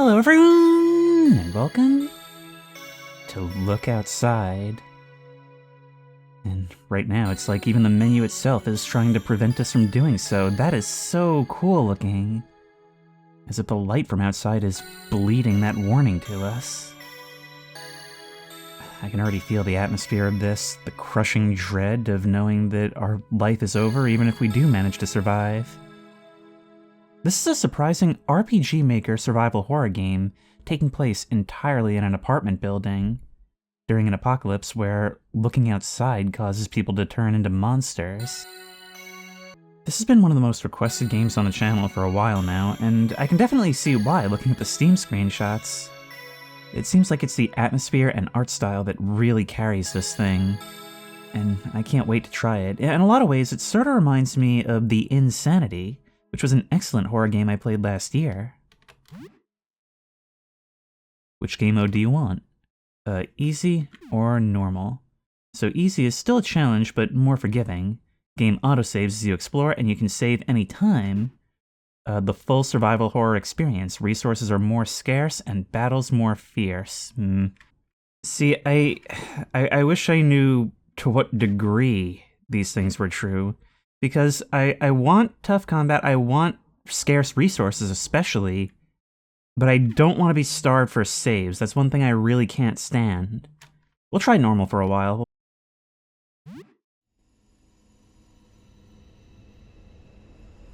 Hello everyone, and welcome to Look Outside. And right now, it's like even the menu itself is trying to prevent us from doing so. That is so cool looking. As if the light from outside is bleeding that warning to us. I can already feel the atmosphere of this, the crushing dread of knowing that our life is over even if we do manage to survive. This is a surprising RPG Maker survival horror game taking place entirely in an apartment building during an apocalypse where looking outside causes people to turn into monsters. This has been one of the most requested games on the channel for a while now, and I can definitely see why looking at the Steam screenshots. It seems like it's the atmosphere and art style that really carries this thing, and I can't wait to try it. In a lot of ways, it sort of reminds me of the Insanity, which was an excellent horror game I played last year. Which game mode do you want? Easy or normal? So easy is still a challenge, but more forgiving. Game autosaves as you explore, and you can save any time. The full survival horror experience. Resources are more scarce, and battles more fierce. See, I wish I knew to what degree these things were true. Because I want tough combat, I want scarce resources especially, but I don't want to be starved for saves. That's one thing I really can't stand. We'll try normal for a while.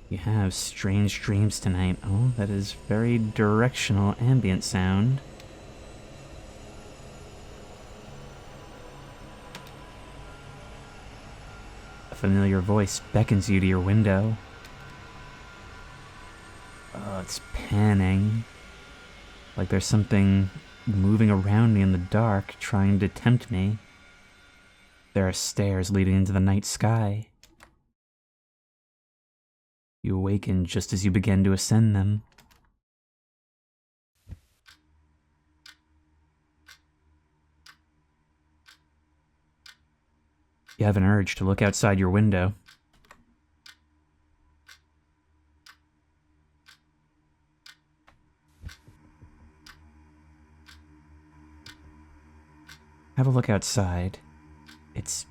You have strange dreams tonight. Oh, that is very directional ambient sound. A familiar voice beckons you to your window. Oh, it's panning. Like there's something moving around me in the dark, trying to tempt me. There are stairs leading into the night sky. You awaken just as you begin to ascend them. You have an urge to look outside your window. Have a look outside. It's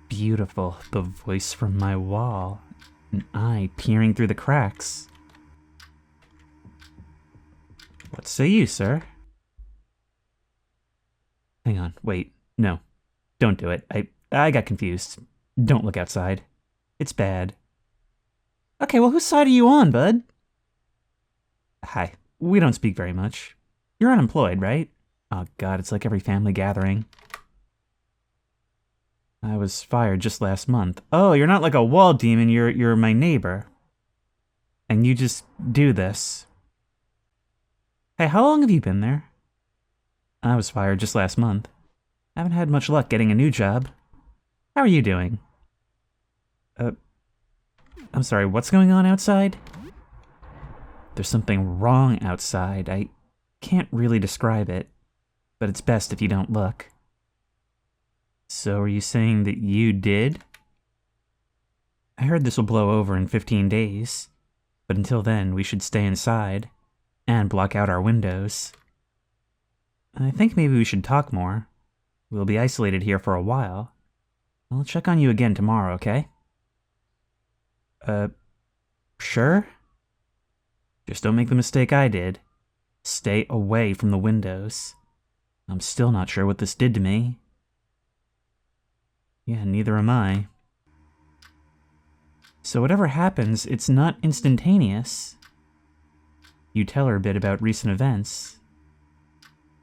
beautiful. The voice from my wall. An eye peering through the cracks. What say you, sir? Hang on, wait. No. Don't do it. I got confused. Don't look outside. It's bad. Okay, well, whose side are you on, bud? Hi. We don't speak very much. You're unemployed, right? Oh god, it's like every family gathering. I was fired just last month. Oh, you're not like a wall demon, you're my neighbor. And you just do this. Hey, how long have you been there? I was fired just last month. Haven't had much luck getting a new job. How are you doing? I'm sorry, what's going on outside? There's something wrong outside. I can't really describe it, but it's best if you don't look. So are you saying that you did? I heard this will blow over in 15 days, but until then we should stay inside and block out our windows. I think maybe we should talk more. We'll be isolated here for a while. I'll check on you again tomorrow, okay? Sure? Just don't make the mistake I did. Stay away from the windows. I'm still not sure what this did to me. Yeah, neither am I. So whatever happens, it's not instantaneous. You tell her a bit about recent events.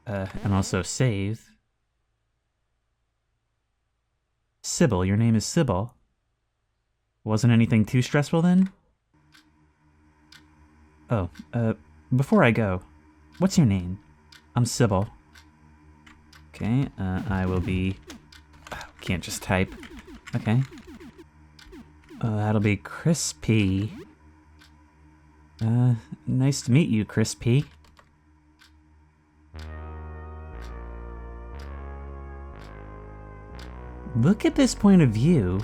And also save. Sybil, your name is Sybil. Wasn't anything too stressful then? Oh, before I go, what's your name? I'm Sybil. Okay, I will be... Can't just type. Okay. That'll be Chris P. Nice to meet you, Chris P. Look at this point of view.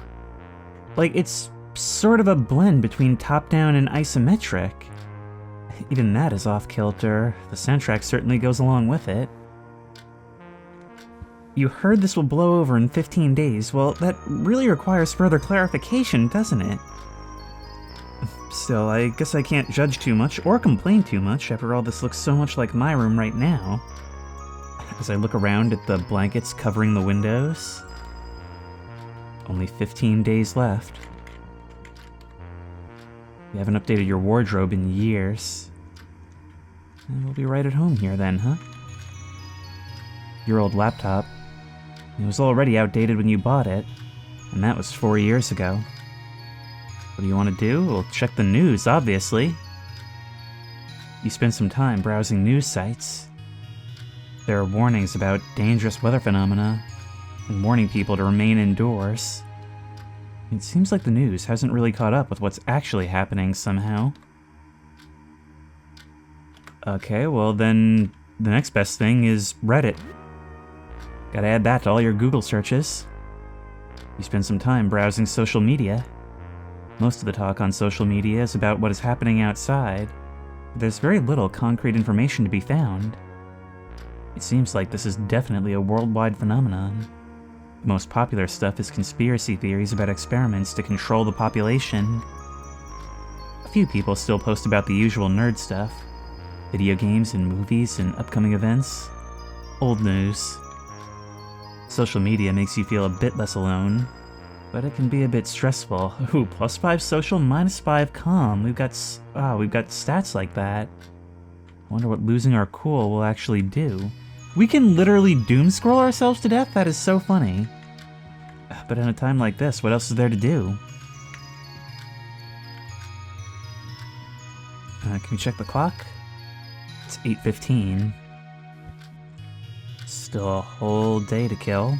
Like, it's sort of a blend between top-down and isometric. Even that is off-kilter. The soundtrack certainly goes along with it. You heard this will blow over in 15 days. Well, that really requires further clarification, doesn't it? Still, I guess I can't judge too much or complain too much. After all, this looks so much like my room right now. As I look around at the blankets covering the windows. Only 15 days left. You haven't updated your wardrobe in years. And we'll be right at home here then, huh? Your old laptop. It was already outdated when you bought it, and that was 4 years ago. What do you want to do? Well, check the news, obviously. You spend some time browsing news sites. There are warnings about dangerous weather phenomena, and warning people to remain indoors. It seems like the news hasn't really caught up with what's actually happening somehow. Okay, well then, the next best thing is Reddit. Gotta add that to all your Google searches. You spend some time browsing social media. Most of the talk on social media is about what is happening outside. There's very little concrete information to be found. It seems like this is definitely a worldwide phenomenon. The most popular stuff is conspiracy theories about experiments to control the population. A few people still post about the usual nerd stuff. Video games and movies and upcoming events. Old news. Social media makes you feel a bit less alone, but it can be a bit stressful. Ooh, +5 social, -5 calm. We've got stats like that. I wonder what losing our cool will actually do. We can literally doom scroll ourselves to death? That is so funny. But in a time like this, what else is there to do? Can we check the clock? It's 8:15. Still a whole day to kill.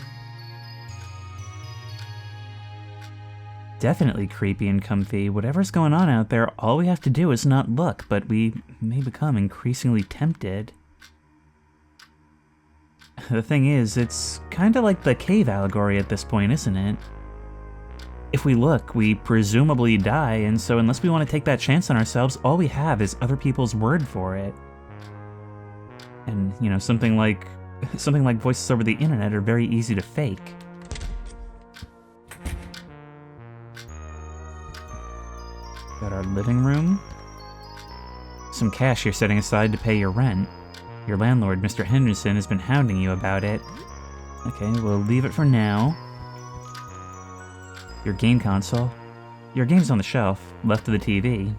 Definitely creepy and comfy. Whatever's going on out there, all we have to do is not look, but we may become increasingly tempted. The thing is, it's kinda like the cave allegory at this point, isn't it? If we look, we presumably die, and so unless we want to take that chance on ourselves, all we have is other people's word for it. And, you know, something like voices over the internet are very easy to fake. Got our living room. Some cash you're setting aside to pay your rent. Your landlord, Mr. Henderson, has been hounding you about it. Okay, we'll leave it for now. Your game console. Your game's on the shelf, left of the TV.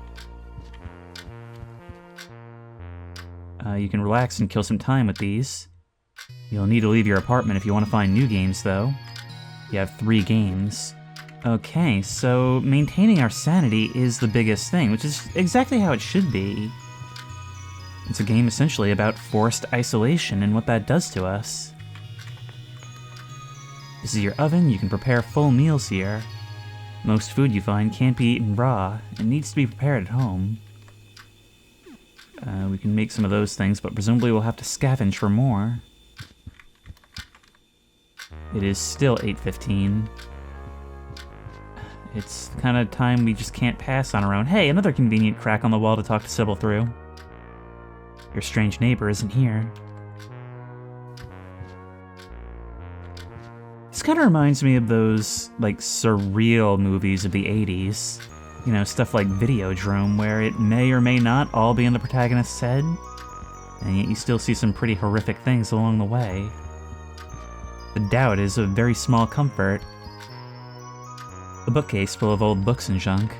You can relax and kill some time with these. You'll need to leave your apartment if you want to find new games, though. You have 3 games. Okay, so maintaining our sanity is the biggest thing, which is exactly how it should be. It's a game essentially about forced isolation and what that does to us. This is your oven, you can prepare full meals here. Most food you find can't be eaten raw, it needs to be prepared at home. We can make some of those things, but presumably we'll have to scavenge for more. It is still 8:15. It's the kind of time we just can't pass on our own. Hey, another convenient crack on the wall to talk to Sybil through. Your strange neighbor isn't here. This kind of reminds me of those, like, surreal movies of the 80s. You know, stuff like Videodrome, where it may or may not all be in the protagonist's head, and yet you still see some pretty horrific things along the way. The doubt is a very small comfort. A bookcase full of old books and junk.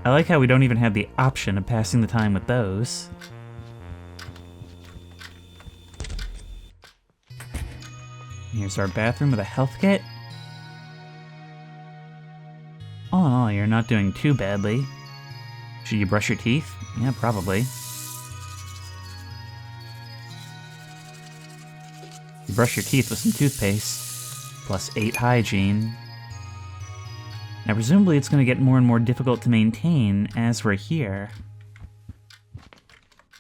I like how we don't even have the option of passing the time with those. Here's our bathroom with a health kit. All in all, you're not doing too badly. Should you brush your teeth? Yeah, probably. You brush your teeth with some toothpaste, plus 8 hygiene. Now, presumably it's going to get more and more difficult to maintain as we're here.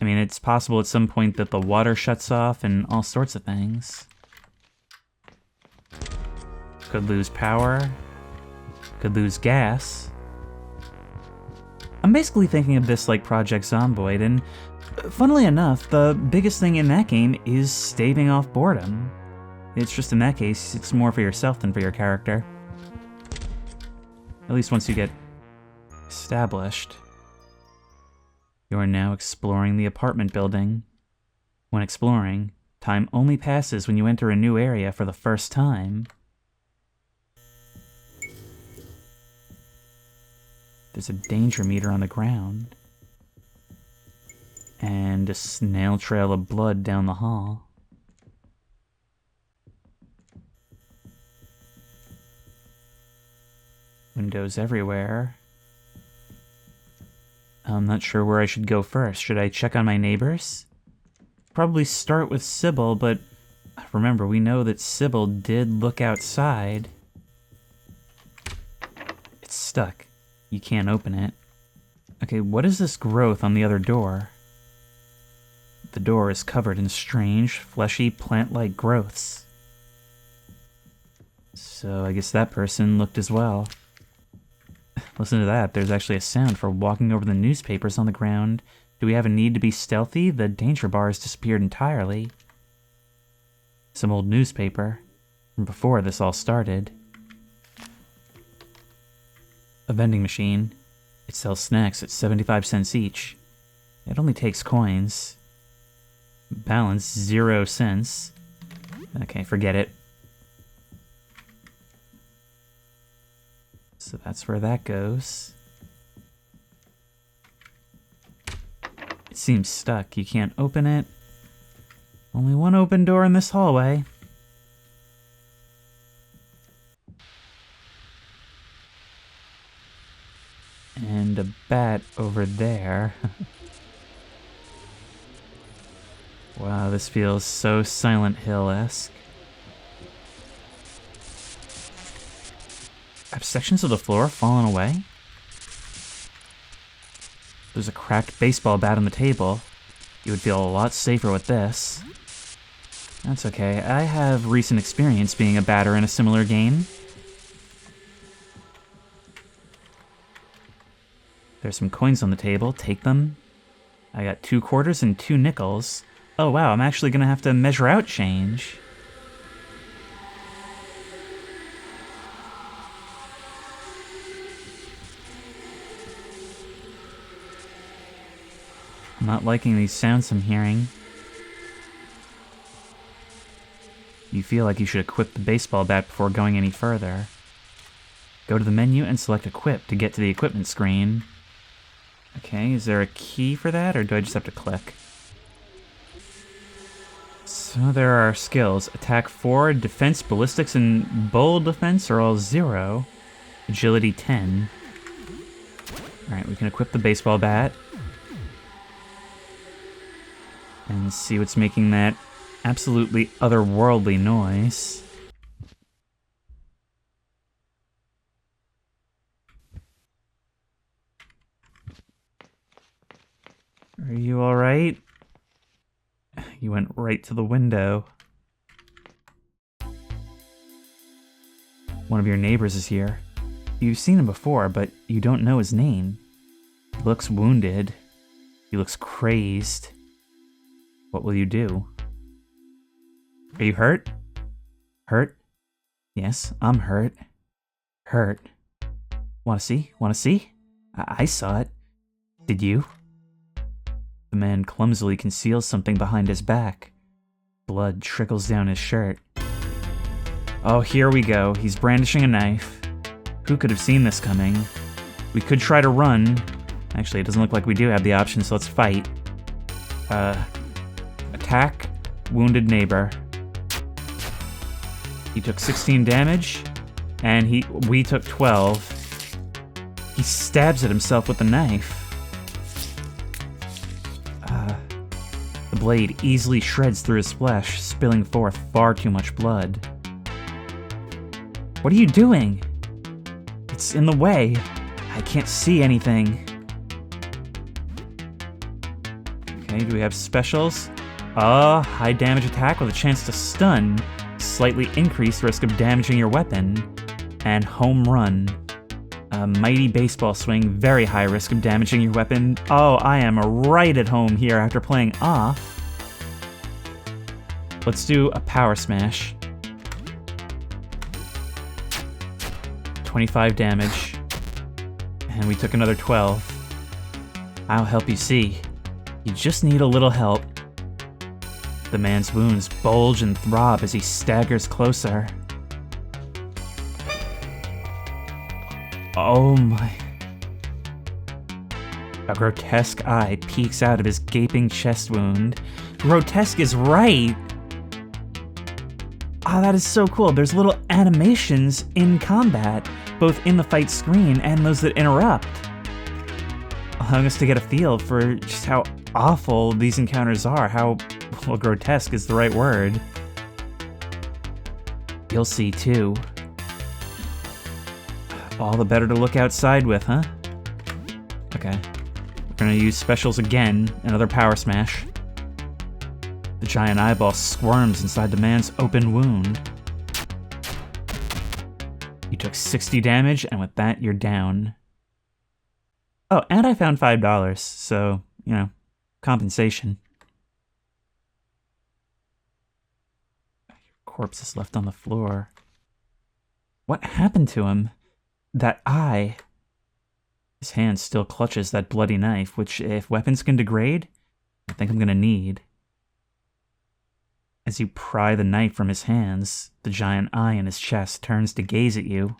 I mean, it's possible at some point that the water shuts off and all sorts of things. Could lose power. Could lose gas. I'm basically thinking of this like Project Zomboid, and funnily enough, the biggest thing in that game is staving off boredom. It's just in that case, it's more for yourself than for your character. At least once you get established. You are now exploring the apartment building. When exploring, time only passes when you enter a new area for the first time. There's a danger meter on the ground. And a snail trail of blood down the hall. Windows everywhere. I'm not sure where I should go first. Should I check on my neighbors? Probably start with Sybil, but remember, we know that Sybil did look outside. It's stuck. You can't open it. Okay, what is this growth on the other door? The door is covered in strange, fleshy, plant-like growths. So I guess that person looked as well. Listen to that, there's actually a sound for walking over the newspapers on the ground. Do we have a need to be stealthy? The danger bar has disappeared entirely. Some old newspaper from before this all started. A vending machine. It sells snacks at 75 cents each. It only takes coins. Balance 0 cents. Okay, forget it. So that's where that goes. It seems stuck. You can't open it. Only one open door in this hallway. And a bat over there. Wow, this feels so Silent Hill-esque. Have sections of the floor fallen away? There's a cracked baseball bat on the table. You would feel a lot safer with this. That's okay. I have recent experience being a batter in a similar game. There's some coins on the table. Take them. I got 2 quarters and 2 nickels. Oh wow, I'm actually gonna have to measure out change. I'm not liking these sounds I'm hearing. You feel like you should equip the baseball bat before going any further. Go to the menu and select Equip to get to the equipment screen. Okay, is there a key for that, or do I just have to click? So there are our skills. Attack 4, Defense, Ballistics, and Bold Defense are all 0. Agility 10. Alright, we can equip the baseball bat. And see what's making that absolutely otherworldly noise. Are you alright? You went right to the window. One of your neighbors is here. You've seen him before, but you don't know his name. He looks wounded. He looks crazed. What will you do? Are you hurt? Hurt? Yes, I'm hurt. Hurt. Wanna see? Wanna see? I saw it. Did you? The man clumsily conceals something behind his back. Blood trickles down his shirt. Oh, here we go. He's brandishing a knife. Who could have seen this coming? We could try to run. Actually, it doesn't look like we do have the option, so let's fight. Attack wounded neighbor. He took 16 damage, and we took 12. He stabs at himself with the knife. The blade easily shreds through his flesh, spilling forth far too much blood. What are you doing? It's in the way. I can't see anything. Okay, do we have specials? High damage attack with a chance to stun. Slightly increased risk of damaging your weapon. And home run. A mighty baseball swing, very high risk of damaging your weapon. Oh, I am right at home here after playing off. Let's do a power smash. 25 damage. And we took another 12. I'll help you see. You just need a little help. The man's wounds bulge and throb as he staggers closer. Oh my. A grotesque eye peeks out of his gaping chest wound. Grotesque is right! Oh, that is so cool. There's little animations in combat, both in the fight screen and those that interrupt, allowing us to get a feel for just how awful these encounters are, how, well, grotesque is the right word. You'll see, too. All the better to look outside with, huh? Okay. We're gonna use specials again, another power smash. The giant eyeball squirms inside the man's open wound. You took 60 damage, and with that, you're down. Oh, and I found $5, so, you know, compensation. Your corpse is left on the floor. What happened to him? That eye. His hand still clutches that bloody knife, which, if weapons can degrade, I think I'm gonna need. As you pry the knife from his hands, the giant eye in his chest turns to gaze at you.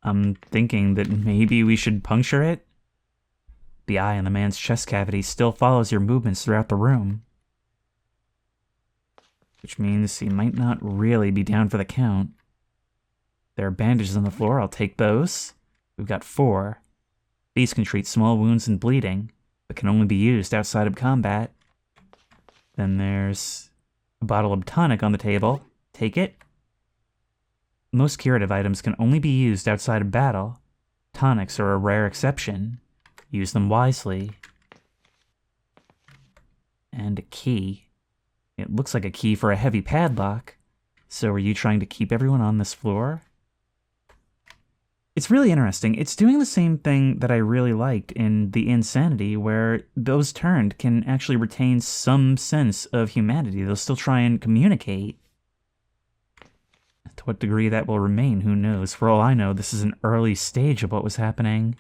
I'm thinking that maybe we should puncture it? The eye in the man's chest cavity still follows your movements throughout the room. Which means he might not really be down for the count. There are bandages on the floor, I'll take those. We've got 4. These can treat small wounds and bleeding, but can only be used outside of combat. Then there's a bottle of tonic on the table. Take it. Most curative items can only be used outside of battle. Tonics are a rare exception. Use them wisely. And a key. It looks like a key for a heavy padlock. So are you trying to keep everyone on this floor? It's really interesting. It's doing the same thing that I really liked in the Insanity, where those turned can actually retain some sense of humanity. They'll still try and communicate. To what degree that will remain, who knows? For all I know, this is an early stage of what was happening.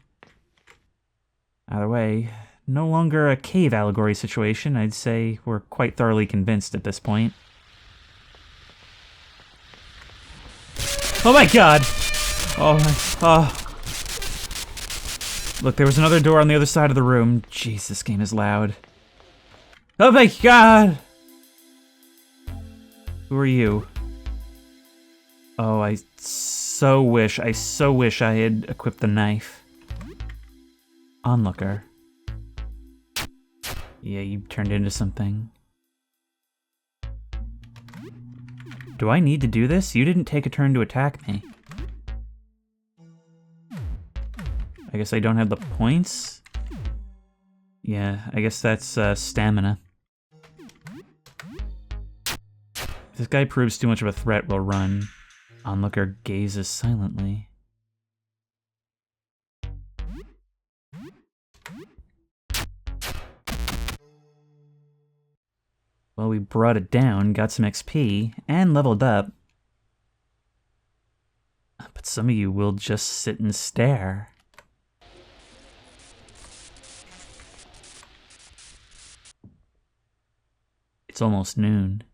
Either way, no longer a cave allegory situation. I'd say we're quite thoroughly convinced at this point. Oh my god! Oh. Look, there was another door on the other side of the room. Jeez, this game is loud. Oh my god! Who are you? Oh, I so wish I had equipped the knife. Onlooker. Yeah, you turned into something. Do I need to do this? You didn't take a turn to attack me. I guess I don't have the points? Yeah, I guess that's stamina. If this guy proves too much of a threat, we'll run. Onlooker gazes silently. Well, we brought it down, got some XP, and leveled up. But some of you will just sit and stare. It's almost noon.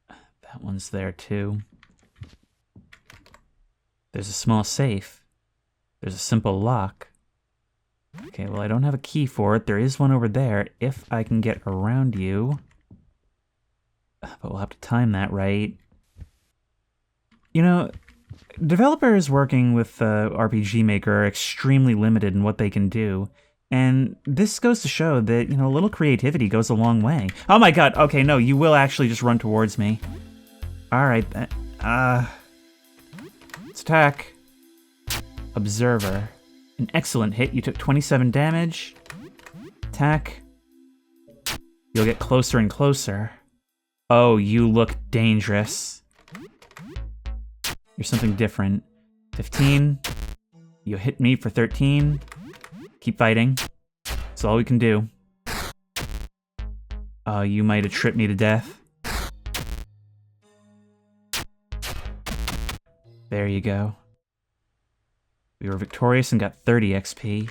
That one's there too. There's a small safe. There's a simple lock. Okay, well, I don't have a key for it. There is one over there if I can get around you. But we'll have to time that right. You know, developers working with RPG Maker are extremely limited in what they can do. And this goes to show that, you know, a little creativity goes a long way. Oh my god, okay, no, you will actually just run towards me. Alright, let's attack. Observer. An excellent hit, you took 27 damage. Attack. You'll get closer and closer. Oh, you look dangerous. You're something different. 15. You hit me for 13. Keep fighting. That's all we can do. You might have tripped me to death. There you go. We were victorious and got 30 XP.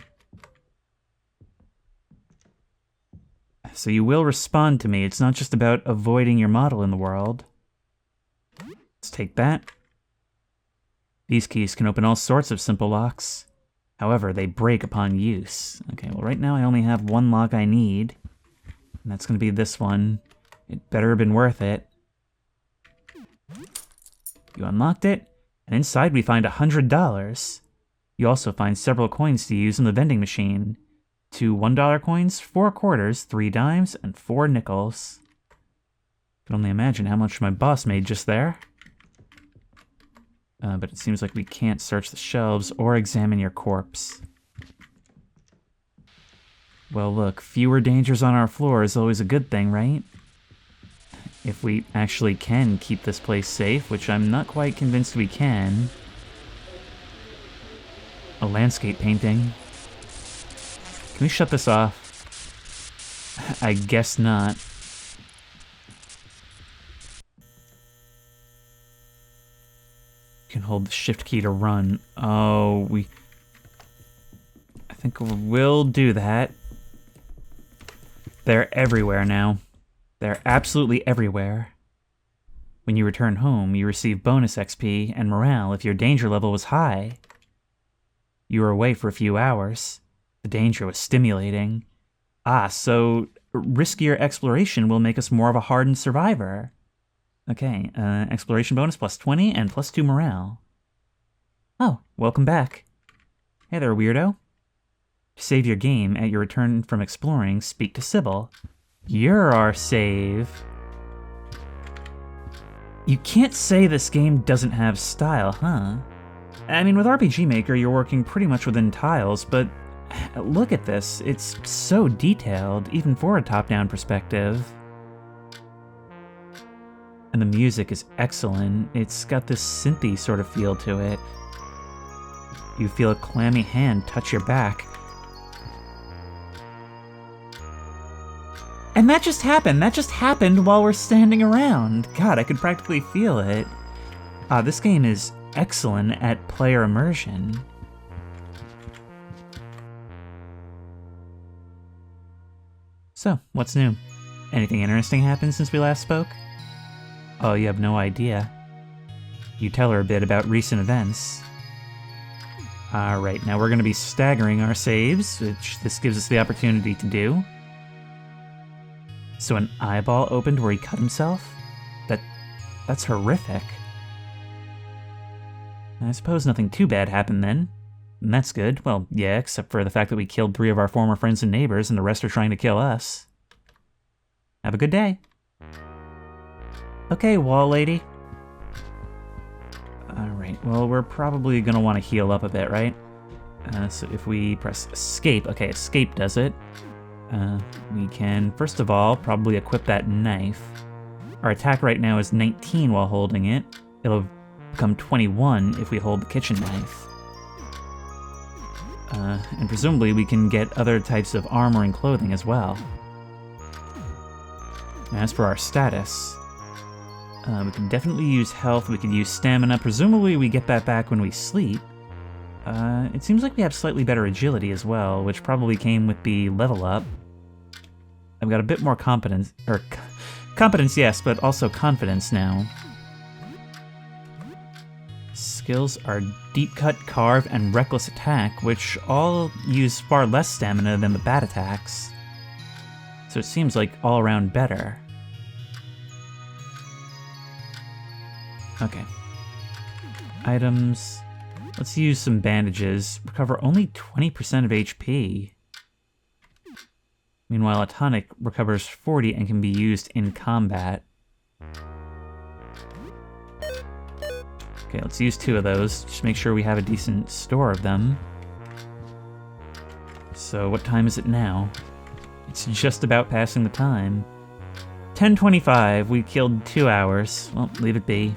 So you will respond to me. It's not just about avoiding your model in the world. Let's take that. These keys can open all sorts of simple locks. However, they break upon use. Okay, well right now I only have one lock I need. And that's going to be this one. It better have been worth it. You unlocked it, and inside we find $100. You also find several coins to use in the vending machine. 2 $1 coins, 4 quarters, 3 dimes, and 4 nickels. I can only imagine how much my boss made just there. But it seems like we can't search the shelves or examine your corpse. Well, look, fewer dangers on our floor is always a good thing, right? If we actually can keep this place safe, which I'm not quite convinced we can. A landscape painting. Can we shut this off? I guess not. You can hold the shift key to run. Oh, I think we'll do that. They're everywhere now. They're absolutely everywhere. When you return home, you receive bonus XP and morale if your danger level was high. You were away for a few hours. The danger was stimulating. So riskier exploration will make us more of a hardened survivor. Okay, exploration bonus plus 20 and plus 2 morale. Oh, welcome back. Hey there, weirdo. To save your game at your return from exploring, speak to Sybil. You're our save. You can't say this game doesn't have style, huh? I mean, with RPG Maker, you're working pretty much within tiles, but look at this. It's so detailed, even for a top-down perspective. And the music is excellent. It's got this synthy sort of feel to it. You feel a clammy hand touch your back. And that just happened. That just happened while we're standing around. God, I could practically feel it. This game is excellent at player immersion. So, what's new? Anything interesting happened since we last spoke? Oh, you have no idea. You tell her a bit about recent events. Alright, now we're going to be staggering our saves, which this gives us the opportunity to do. So an eyeball opened where he cut himself? That's horrific. I suppose nothing too bad happened then. And that's good. Well, yeah, except for the fact that we killed 3 of our former friends and neighbors and the rest are trying to kill us. Have a good day. Okay, wall lady. Alright, well, we're probably gonna want to heal up a bit, right? So if we press escape, okay, escape does it. We can, first of all, probably equip that knife. Our attack right now is 19 while holding it. It'll become 21 if we hold the kitchen knife. And presumably we can get other types of armor and clothing as well. As for our status, we can definitely use health, we can use stamina. Presumably we get that back when we sleep. It seems like we have slightly better agility as well, which probably came with the level up. I've got a bit more competence, competence, yes, but also confidence now. Skills are Deep Cut, Carve, and Reckless Attack, which all use far less stamina than the bat attacks. So it seems like all around better. Okay. Items. Let's use some bandages. Recover only 20% of HP. Meanwhile, a tonic recovers 40 and can be used in combat. Okay, let's use 2 of those. Just make sure we have a decent store of them. So what time is it now? It's just about passing the time. 10:25, we killed 2 hours. Well, leave it be.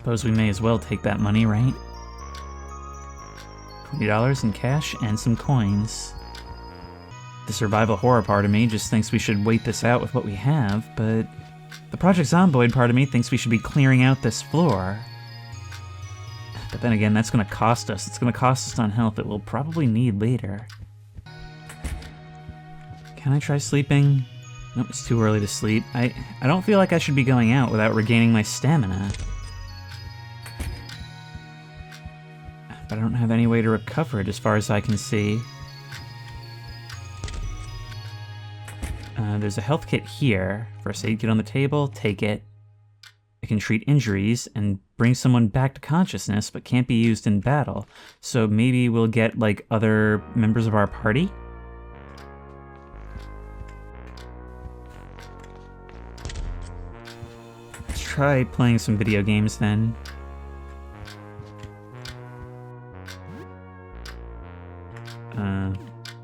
Suppose we may as well take that money, right? $20 in cash and some coins. The survival horror part of me just thinks we should wait this out with what we have, but the Project Zomboid part of me thinks we should be clearing out this floor. But then again, that's gonna cost us. It's gonna cost us on health that we'll probably need later. Can I try sleeping? Nope, it's too early to sleep. I don't feel like I should be going out without regaining my stamina. But I don't have any way to recover it as far as I can see. There's a health kit here. First aid kit on the table, take it. It can treat injuries and bring someone back to consciousness, but can't be used in battle. So maybe we'll get, like, other members of our party? Let's try playing some video games then.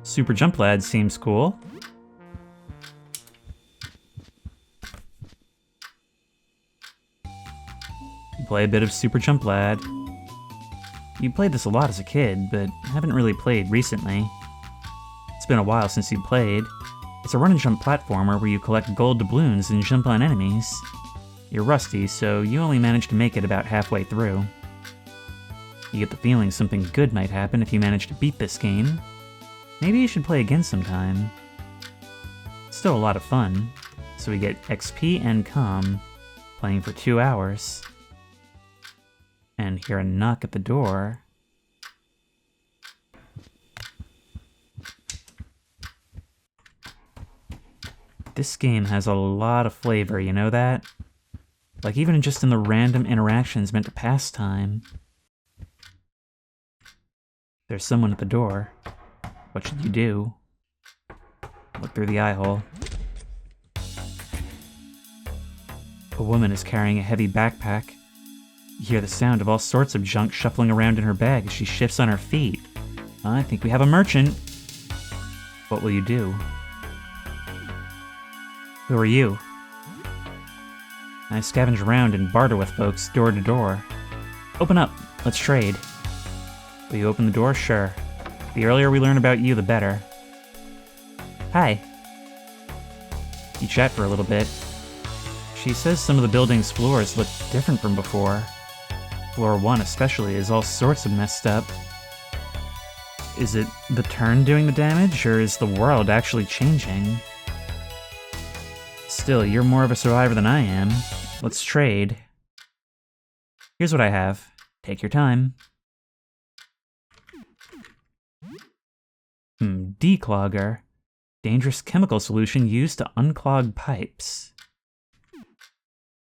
Super Jump Lad seems cool. Play a bit of Super Jump Lad. You played this a lot as a kid, but haven't really played recently. It's been a while since you played. It's a run-and-jump platformer where you collect gold doubloons and jump on enemies. You're rusty, so you only managed to make it about halfway through. You get the feeling something good might happen if you manage to beat this game. Maybe you should play again sometime. It's still a lot of fun, so we get XP and comm, playing for 2 hours. And hear a knock at the door. This game has a lot of flavor, you know that? Like even just in the random interactions meant to pass time. There's someone at the door. What should you do? Look through the eye hole. A woman is carrying a heavy backpack. You hear the sound of all sorts of junk shuffling around in her bag as she shifts on her feet. I think we have a merchant. What will you do? Who are you? I scavenge around and barter with folks door to door. Open up. Let's trade. Will you open the door? Sure. The earlier we learn about you, the better. Hi. You chat for a little bit. She says some of the building's floors look different from before. Floor 1 especially is all sorts of messed up. Is it the turn doing the damage, or is the world actually changing? Still, you're more of a survivor than I am. Let's trade. Here's what I have. Take your time. Declogger. Dangerous chemical solution used to unclog pipes.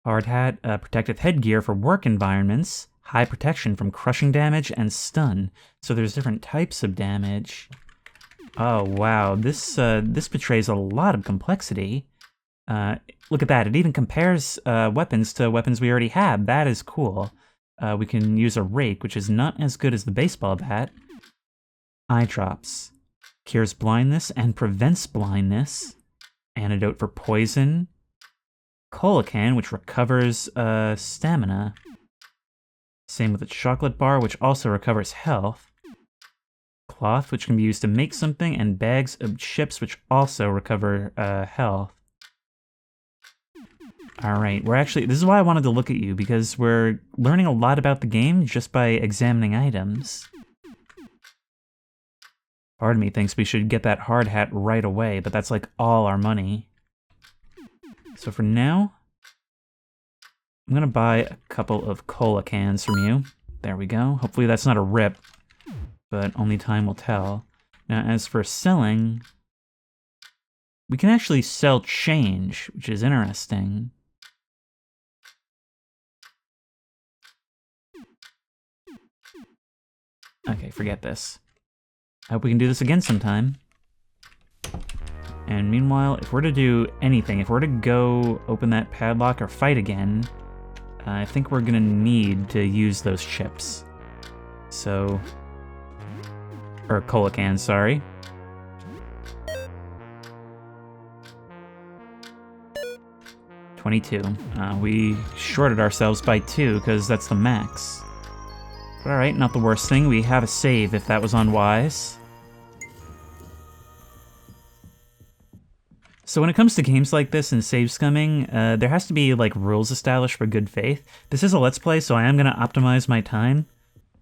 Hard hat, protective headgear for work environments, high protection from crushing damage, and stun. So there's different types of damage. Oh wow, this betrays a lot of complexity. Look at that, it even compares weapons to weapons we already have. That is cool. We can use a rake, which is not as good as the baseball bat. Eye drops. Cures blindness and prevents blindness. Antidote for poison. Colacan, which recovers stamina. Same with the chocolate bar, which also recovers health. Cloth, which can be used to make something, and bags of chips, which also recover health. Alright, this is why I wanted to look at you, because we're learning a lot about the game just by examining items. Part of me thinks we should get that hard hat right away, but that's like all our money. So for now, I'm gonna buy a couple of cola cans from you. There we go. Hopefully that's not a rip, but only time will tell. Now as for selling, we can actually sell change, which is interesting. Okay, forget this. I hope we can do this again sometime. And meanwhile, if we're to do anything, if we're to go open that padlock or fight again, I think we're gonna need to use those chips. So... or cola cans, sorry. 22. We shorted ourselves by 2 because that's the max. But alright, not the worst thing. We have a save if that was unwise. So when it comes to games like this and save scumming, there has to be like rules established for good faith. This is a Let's Play, so I am going to optimize my time.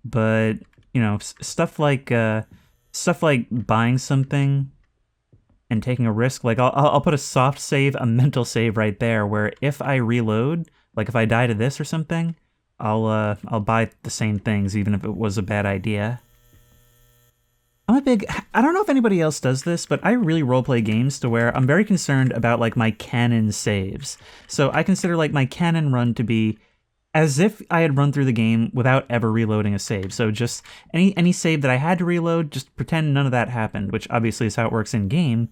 But, you know, stuff like buying something and taking a risk, like I'll put a soft save, a mental save right there, where if I reload, like if I die to this or something, I'll buy the same things even if it was a bad idea. I don't know if anybody else does this, but I really roleplay games to where I'm very concerned about like my canon saves. So I consider like my canon run to be as if I had run through the game without ever reloading a save. So just any save that I had to reload, just pretend none of that happened, which obviously is how it works in game.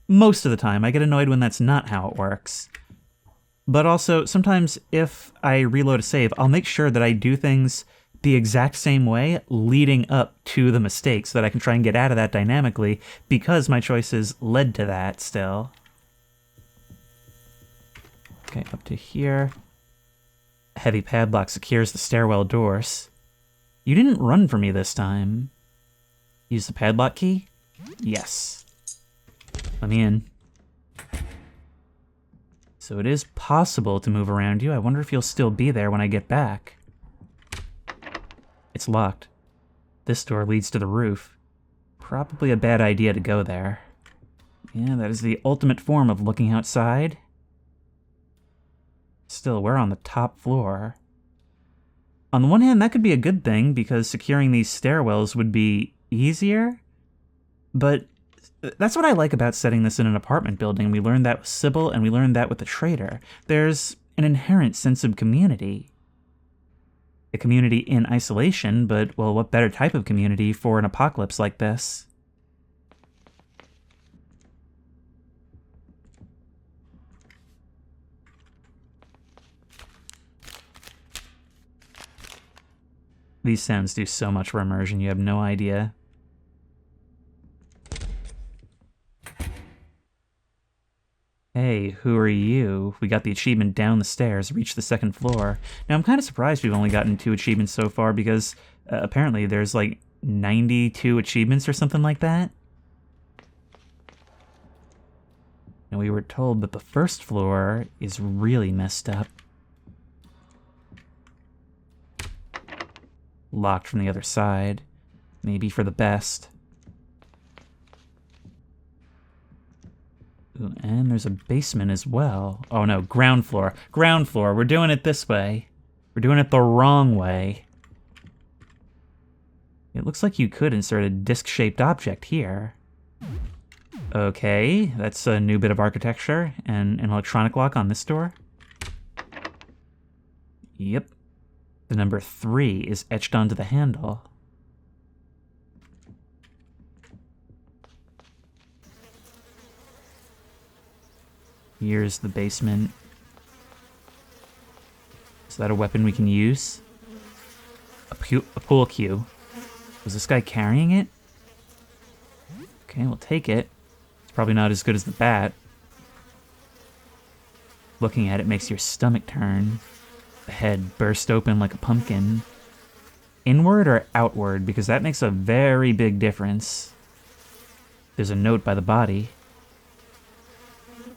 Most of the time, I get annoyed when that's not how it works. But also, sometimes if I reload a save, I'll make sure that I do things the exact same way leading up to the mistake so that I can try and get out of that dynamically because my choices led to that still. Okay, up to here. A heavy padlock secures the stairwell doors. You didn't run for me this time. Use the padlock key? Yes. Let me in. So it is possible to move around you. I wonder if you'll still be there when I get back. It's locked. This door leads to the roof. Probably a bad idea to go there. Yeah, that is the ultimate form of looking outside. Still, we're on the top floor. On the one hand, that could be a good thing, because securing these stairwells would be easier. But that's what I like about setting this in an apartment building. We learned that with Sybil, and we learned that with the trader. There's an inherent sense of community. A community in isolation, but, well, what better type of community for an apocalypse like this? These sounds do so much for immersion, you have no idea. Hey, who are you? We got the achievement down the stairs, reached the second floor. Now, I'm kind of surprised we've only gotten 2 achievements so far because apparently there's like 92 achievements or something like that. And we were told that the first floor is really messed up. Locked from the other side. Maybe for the best. Ooh, and there's a basement as well. Oh no, ground floor. Ground floor. We're doing it this way. We're doing it the wrong way. It looks like you could insert a disc-shaped object here. Okay, that's a new bit of architecture. And an electronic lock on this door. Yep. The number 3 is etched onto the handle. Here's the basement. Is that a weapon we can use? A pool cue. Was this guy carrying it? Okay, we'll take it. It's probably not as good as the bat. Looking at it makes your stomach turn. The head burst open like a pumpkin. Inward or outward? Because that makes a very big difference. There's a note by the body.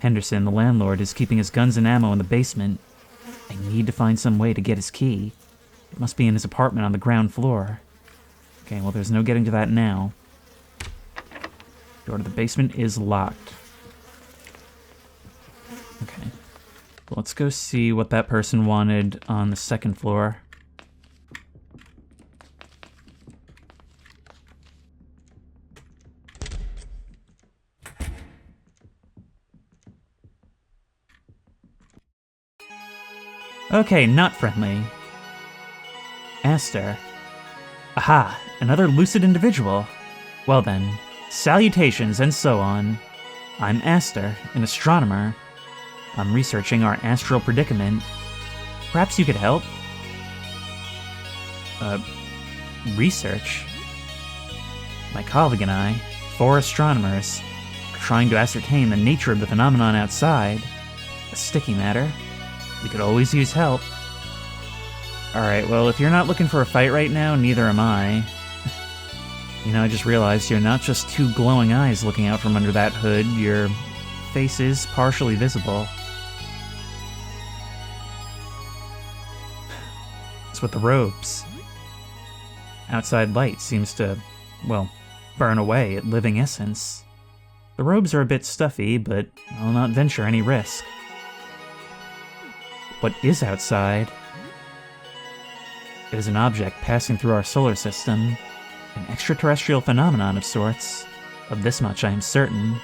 Henderson, the landlord, is keeping his guns and ammo in the basement. I need to find some way to get his key. It must be in his apartment on the ground floor. Okay, well, there's no getting to that now. Door to the basement is locked. Okay. Well, let's go see what that person wanted on the second floor. Okay, not friendly. Aster. Aha, another lucid individual. Well then, salutations and so on. I'm Aster, an astronomer. I'm researching our astral predicament. Perhaps you could help? Research? My colleague and I, 4 astronomers, are trying to ascertain the nature of the phenomenon outside. A sticky matter. We could always use help. Alright, well, if you're not looking for a fight right now, neither am I. You know, I just realized you're not just two glowing eyes looking out from under that hood, your face is partially visible. It's with the robes. Outside light seems to, well, burn away at living essence. The robes are a bit stuffy, but I'll not venture any risk. What is outside? It is an object passing through our solar system, an extraterrestrial phenomenon of sorts. Of this much I am certain.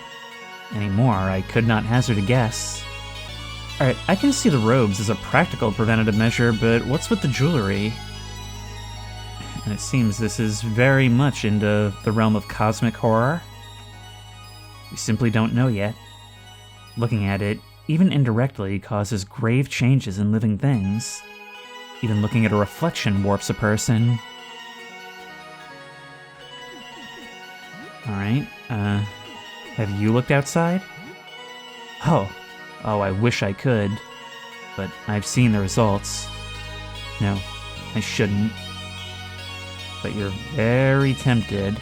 Any more, I could not hazard a guess. Alright, I can see the robes as a practical preventative measure, but what's with the jewelry? And it seems this is very much into the realm of cosmic horror. We simply don't know yet. Looking at it, even indirectly, causes grave changes in living things. Even looking at a reflection warps a person. Alright, have you looked outside? Oh, I wish I could, but I've seen the results. No, I shouldn't. But you're very tempted.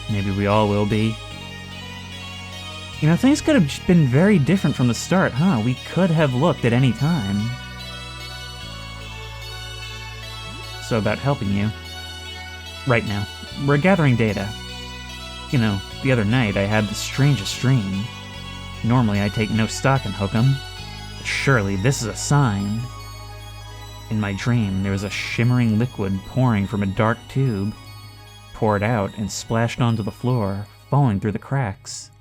Maybe we all will be. You know, things could have been very different from the start, huh? We could have looked at any time. So about helping you. Right now, we're gathering data. You know, the other night I had the strangest dream. Normally I take no stock in hokum, but surely this is a sign. In my dream, there was a shimmering liquid pouring from a dark tube, poured out and splashed onto the floor, falling through the cracks.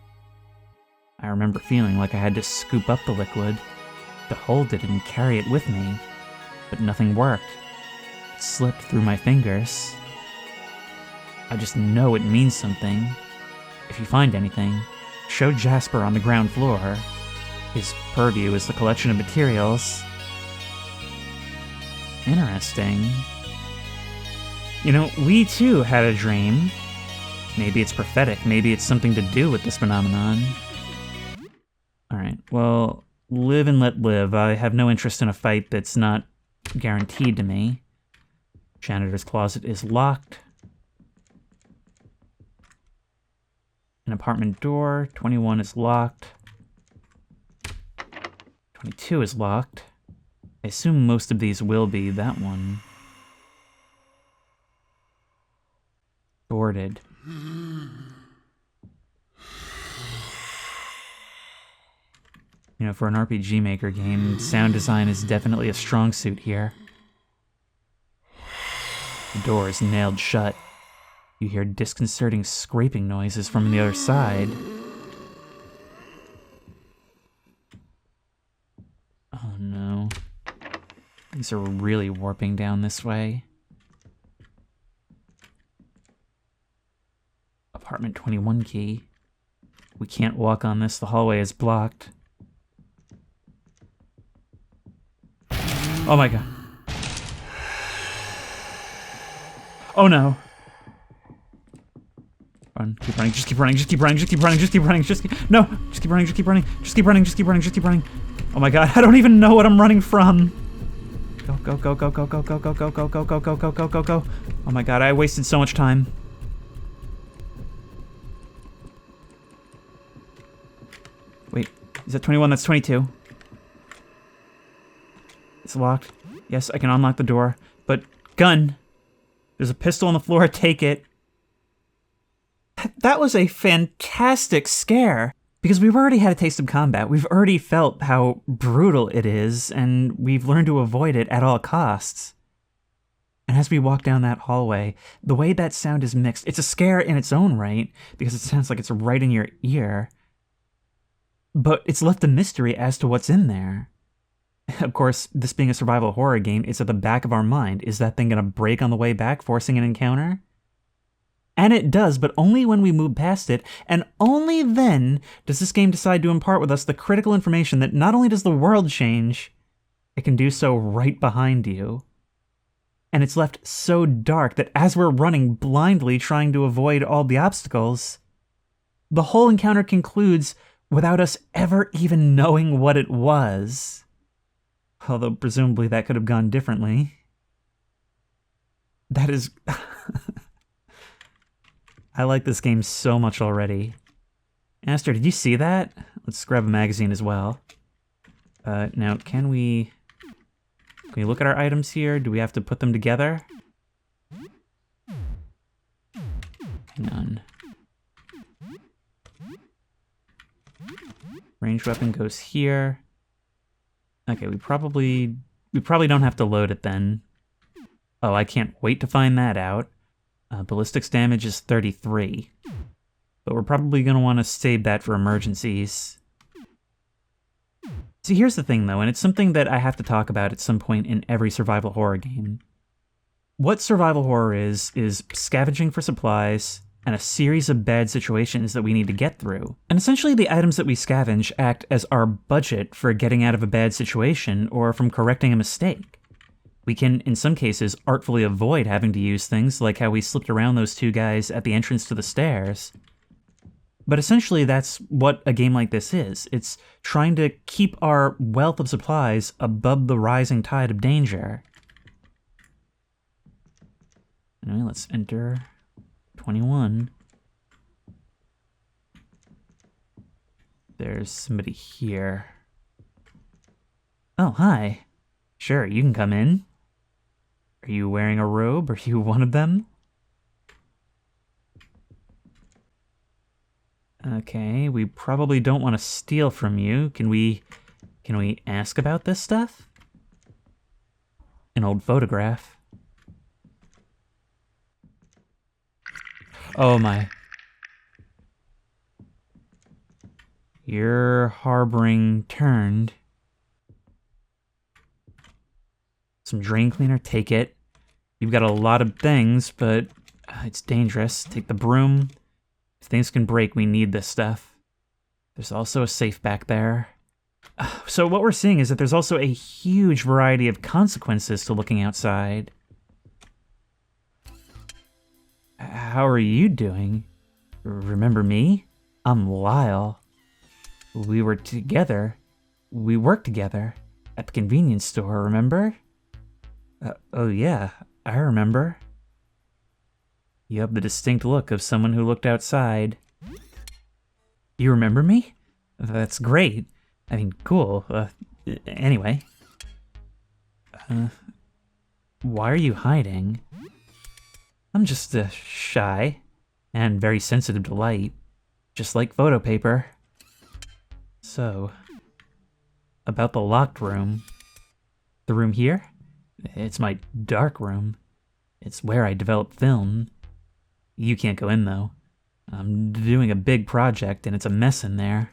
I remember feeling like I had to scoop up the liquid, to hold it and carry it with me, but nothing worked. It slipped through my fingers. I just know it means something. If you find anything, show Jasper on the ground floor. His purview is the collection of materials. Interesting. You know, we too had a dream. Maybe it's prophetic, maybe it's something to do with this phenomenon. Alright, well, live and let live. I have no interest in a fight that's not guaranteed to me. Janitor's closet is locked. An apartment door, 21 is locked. 22 is locked. I assume most of these will be. That one. Boarded. You know, for an RPG Maker game, sound design is definitely a strong suit here. The door is nailed shut. You hear disconcerting scraping noises from the other side. Oh no. Things are really warping down this way. Apartment 21 key. We can't walk on this, the hallway is blocked. Oh my god. Oh no. Run, keep running, just keep running, just keep running, just keep running, just keep running, just keep... No! Just keep running, just keep running, just keep running, just keep running, just keep running. Oh my god, I don't even know what I'm running from! Go, go, go, go, go, go, go, go, go, go, go, go, go, go, go, go, go. Oh my god, I wasted so much time. Wait, is that 21? That's 22. It's locked. Yes, I can unlock the door. But, gun! There's a pistol on the floor, take it. That was a fantastic scare! Because we've already had a taste of combat. We've already felt how brutal it is, and we've learned to avoid it at all costs. And as we walk down that hallway, the way that sound is mixed, it's a scare in its own right, because it sounds like it's right in your ear. But it's left a mystery as to what's in there. Of course, this being a survival horror game, it's at the back of our mind. Is that thing gonna break on the way back, forcing an encounter? And it does, but only when we move past it, and only then does this game decide to impart with us the critical information that not only does the world change, it can do so right behind you. And it's left so dark that as we're running blindly trying to avoid all the obstacles, the whole encounter concludes without us ever even knowing what it was. Although presumably that could have gone differently. That is... I like this game so much already. Aster, did you see that? Let's grab a magazine as well. Now, can we look at our items here? Do we have to put them together? Hang on. Ranged weapon goes here. Okay, we probably don't have to load it then. Oh, I can't wait to find that out. Ballistics damage is 33. But we're probably going to want to save that for emergencies. See, here's the thing, though, and it's something that I have to talk about at some point in every survival horror game. What survival horror is scavenging for supplies and a series of bad situations that we need to get through. And essentially the items that we scavenge act as our budget for getting out of a bad situation or from correcting a mistake. We can, in some cases, artfully avoid having to use things like how we slipped around those two guys at the entrance to the stairs. But essentially that's what a game like this is. It's trying to keep our wealth of supplies above the rising tide of danger. Anyway, let's enter 21. There's somebody here. Oh, hi. Sure, you can come in. Are you wearing a robe? Are you one of them? Okay, we probably don't want to steal from you. Can we ask about this stuff? An old photograph. Oh my. You're harboring turned. Some drain cleaner, take it. You've got a lot of things, but it's dangerous. Take the broom. If things can break, we need this stuff. There's also a safe back there. So what we're seeing is that there's also a huge variety of consequences to looking outside. How are you doing? Remember me? I'm Lyle. We were together. We worked together at the convenience store, remember? Oh yeah, I remember. You have the distinct look of someone who looked outside. You remember me? That's great. I mean, cool. Anyway. Why are you hiding? I'm just shy and very sensitive to light, just like photo paper. So, about the locked room. The room here? It's my dark room. It's where I develop film. You can't go in, though. I'm doing a big project, and it's a mess in there.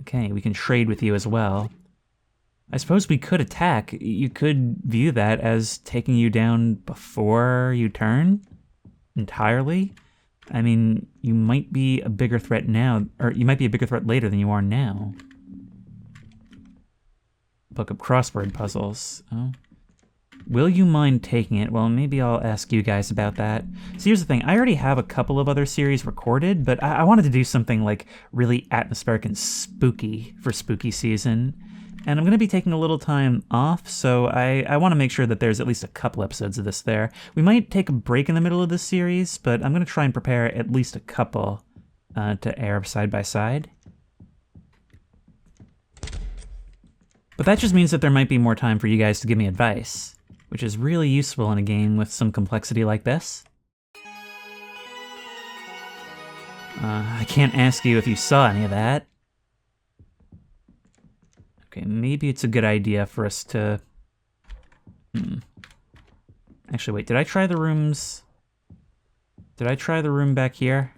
Okay, we can trade with you as well. I suppose we could attack. You could view that as taking you down before you turn? Entirely? I mean, you might be a bigger threat now, or you might be a bigger threat later than you are now. Book of crossword puzzles. Oh. Will you mind taking it? Well, maybe I'll ask you guys about that. So here's the thing. I already have a couple of other series recorded, but I wanted to do something like really atmospheric and spooky for spooky season. And I'm going to be taking a little time off, so I want to make sure that there's at least a couple episodes of this there. We might take a break in the middle of this series, but I'm going to try and prepare at least a couple to air side by side. But that just means that there might be more time for you guys to give me advice, which is really useful in a game with some complexity like this. I can't ask you if you saw any of that. Okay, maybe it's a good idea for us to... Actually, wait, did I try the rooms? Did I try the room back here?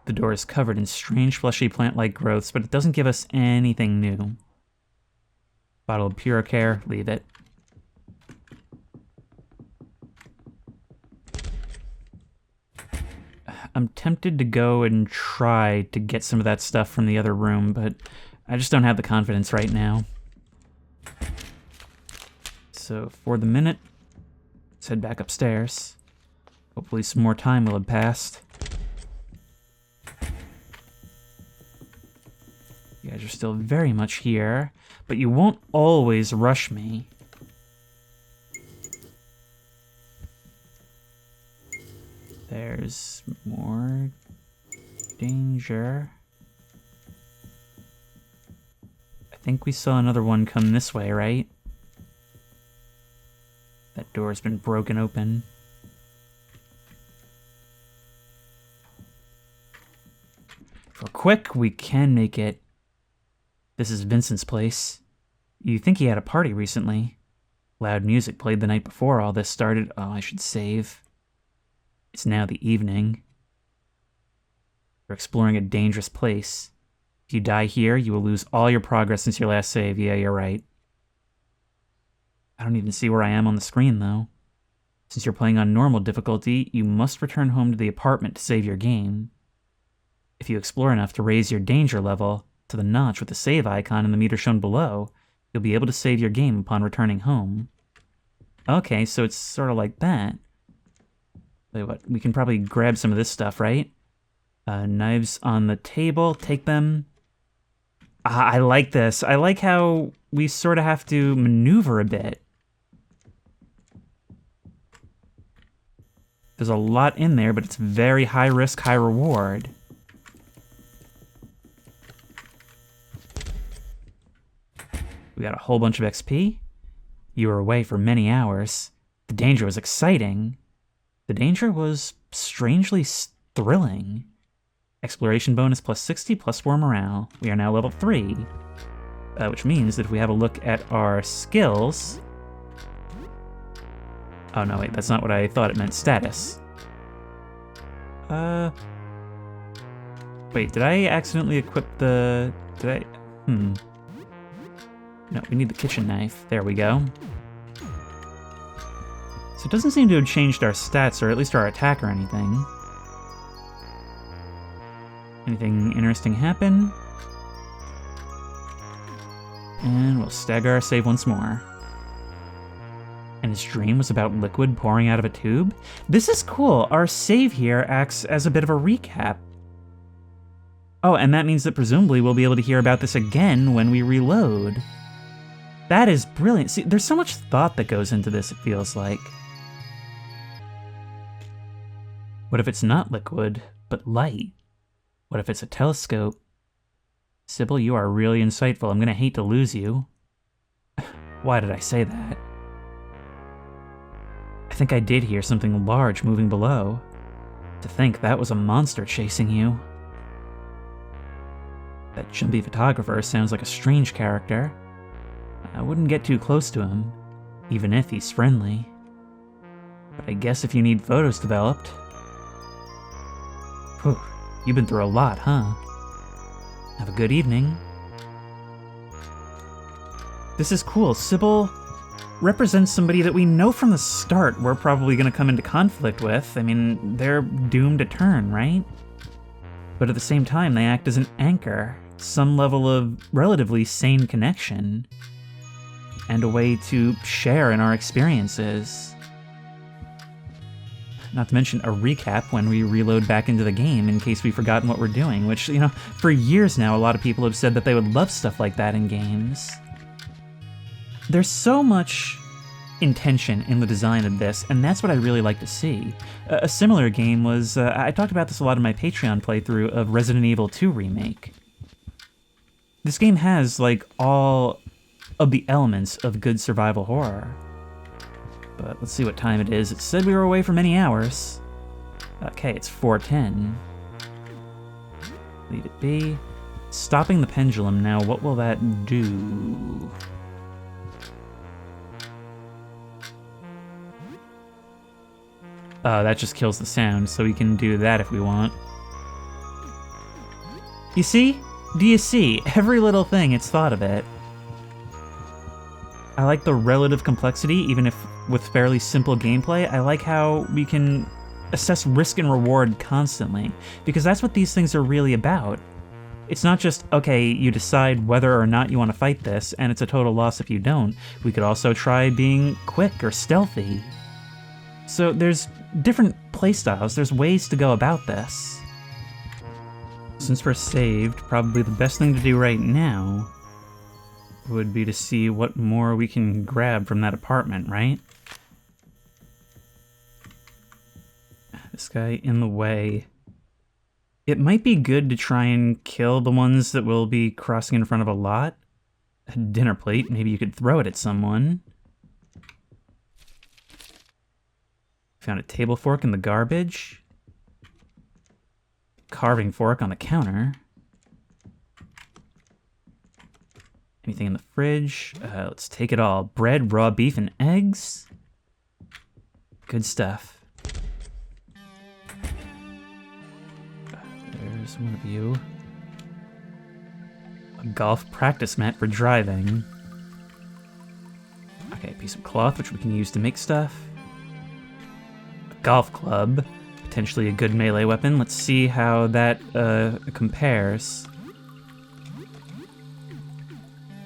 The door is covered in strange fleshy plant-like growths, but it doesn't give us anything new. Bottle of Purocare, leave it. I'm tempted to go and try to get some of that stuff from the other room, but I just don't have the confidence right now. So for the minute, let's head back upstairs. Hopefully some more time will have passed. You guys are still very much here, but you won't always rush me. There's more danger. I think we saw another one come this way, right? That door's been broken open. If we're quick, we can make it. This is Vincent's place. You think he had a party recently. Loud music played the night before all this started. Oh, I should save. It's now the evening. You're exploring a dangerous place. If you die here, you will lose all your progress since your last save. Yeah, you're right. I don't even see where I am on the screen, though. Since you're playing on normal difficulty, you must return home to the apartment to save your game. If you explore enough to raise your danger level to the notch with the save icon in the meter shown below, you'll be able to save your game upon returning home. Okay, so it's sort of like that. Wait, what? We can probably grab some of this stuff, right? Knives on the table, take them. I like this. I like how we sort of have to maneuver a bit. There's a lot in there, but it's very high risk, high reward. We got a whole bunch of XP. You were away for many hours. The danger was exciting. The danger was strangely thrilling. Exploration bonus plus 60 plus 4 morale. We are now level 3. Which means that if we have a look at our skills... Oh no, wait, that's not what I thought it meant. Status. Wait, did I accidentally equip the... Did I... No, we need the kitchen knife. There we go. So it doesn't seem to have changed our stats, or at least our attack or anything. Anything interesting happen? And we'll stagger our save once more. And his dream was about liquid pouring out of a tube? This is cool. Our save here acts as a bit of a recap. Oh, and that means that presumably we'll be able to hear about this again when we reload. That is brilliant. See, there's so much thought that goes into this, it feels like. What if it's not liquid, but light? What if it's a telescope? Sybil, you are really insightful. I'm gonna hate to lose you. Why did I say that? I think I did hear something large moving below. To think that was a monster chasing you. That jumpy photographer sounds like a strange character. I wouldn't get too close to him, even if he's friendly. But I guess if you need photos developed... Whew, you've been through a lot, huh? Have a good evening. This is cool. Sybil represents somebody that we know from the start we're probably going to come into conflict with. I mean, they're doomed to turn, right? But at the same time, they act as an anchor, some level of relatively sane connection, and a way to share in our experiences. Not to mention a recap when we reload back into the game in case we've forgotten what we're doing, which, you know, for years now a lot of people have said that they would love stuff like that in games. There's so much intention in the design of this, and that's what I really like to see. A similar game was, I talked about this a lot in my Patreon playthrough of Resident Evil 2 Remake. This game has, like, all of the elements of good survival horror. But let's see what time it is. It said we were away for many hours. Okay, it's 4:10. Leave it be. Stopping the pendulum now, what will that do? That just kills the sound, so we can do that if we want. You see? Do you see? Every little thing, it's thought of it. I like the relative complexity, even if with fairly simple gameplay. I like how we can assess risk and reward constantly, because that's what these things are really about. It's not just, okay, you decide whether or not you want to fight this, and it's a total loss if you don't. We could also try being quick or stealthy. So there's different playstyles, there's ways to go about this. Since we're saved, probably the best thing to do right now would be to see what more we can grab from that apartment, right? This guy in the way. It might be good to try and kill the ones that will be crossing in front of a lot. A dinner plate, maybe you could throw it at someone. Found a table fork in the garbage. Carving fork on the counter. Anything in the fridge? Let's take it all. Bread, raw beef, and eggs. Good stuff. There's one of you. A golf practice mat for driving. Okay, a piece of cloth which we can use to make stuff. A golf club. Potentially a good melee weapon. Let's see how that compares.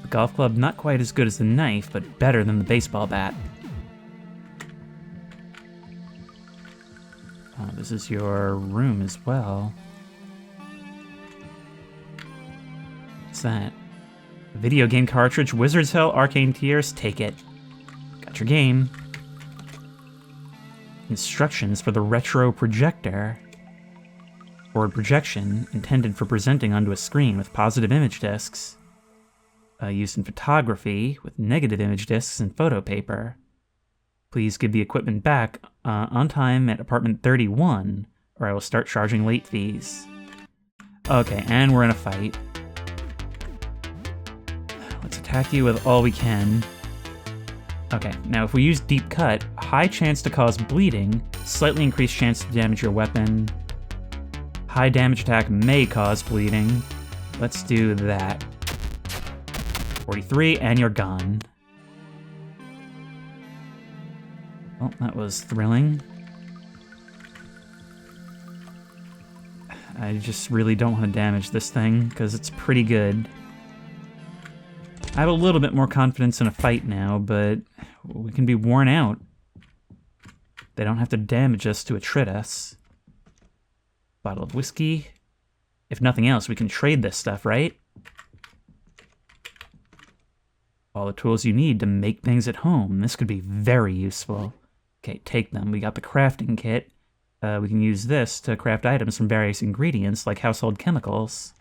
The golf club, not quite as good as the knife, but better than the baseball bat. Oh, this is your room as well. What's that? A video game cartridge, Wizard's Hell, Arcane Tears, take it. Got your game. Instructions for the retro projector. Forward projection, intended for presenting onto a screen with positive image discs. Used in photography, with negative image discs and photo paper. Please give the equipment back on time at apartment 31, or I will start charging late fees. Okay, and we're in a fight. Let's attack you with all we can. Okay, now if we use Deep Cut, high chance to cause bleeding, slightly increased chance to damage your weapon. High damage attack may cause bleeding. Let's do that. 43, and you're gone. Well, that was thrilling. I just really don't want to damage this thing, because it's pretty good. I have a little bit more confidence in a fight now, but we can be worn out. They don't have to damage us to attrit us. Bottle of whiskey. If nothing else, we can trade this stuff, right? All the tools you need to make things at home. This could be very useful. Okay, take them. We got the crafting kit. We can use this to craft items from various ingredients, like household chemicals.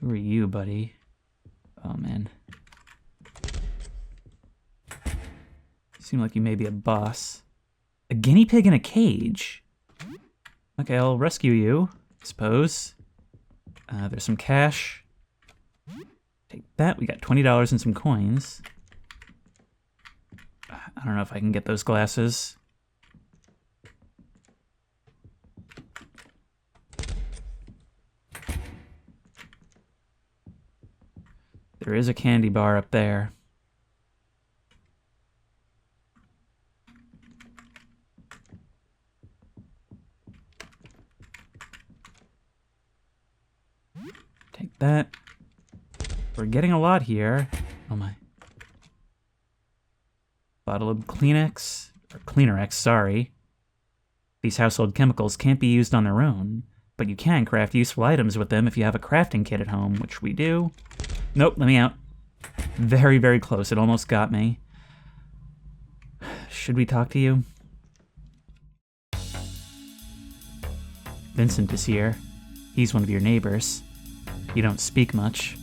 Who are you, buddy? Oh, man. You seem like you may be a boss. A guinea pig in a cage? Okay, I'll rescue you, I suppose. There's some cash. Take that. We got $20 and some coins. I don't know if I can get those glasses. There is a candy bar up there. Take that. We're getting a lot here. Oh my. Bottle of Kleenex, or Cleanerex, sorry. These household chemicals can't be used on their own, but you can craft useful items with them if you have a crafting kit at home, which we do. Nope, let me out. Very, very close. It almost got me. Should we talk to you? Vincent is here. He's one of your neighbors. You don't speak much.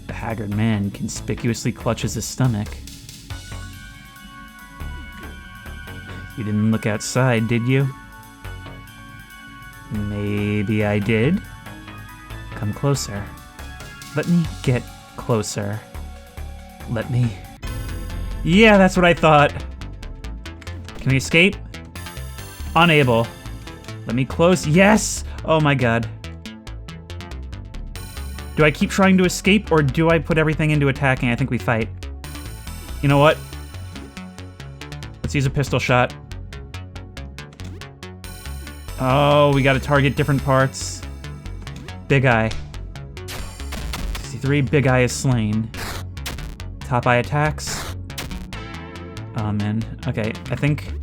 The haggard man conspicuously clutches his stomach. You didn't look outside, did you? Maybe I did. Come closer. Let me get closer. Let me... Yeah, that's what I thought. Can we escape? Unable. Let me close. Yes! Oh my god. Do I keep trying to escape, or do I put everything into attacking? I think we fight. You know what? Let's use a pistol shot. Oh, we gotta target different parts. Big eye. 63, Big Eye is slain. Top Eye attacks. Oh man. Okay, I think...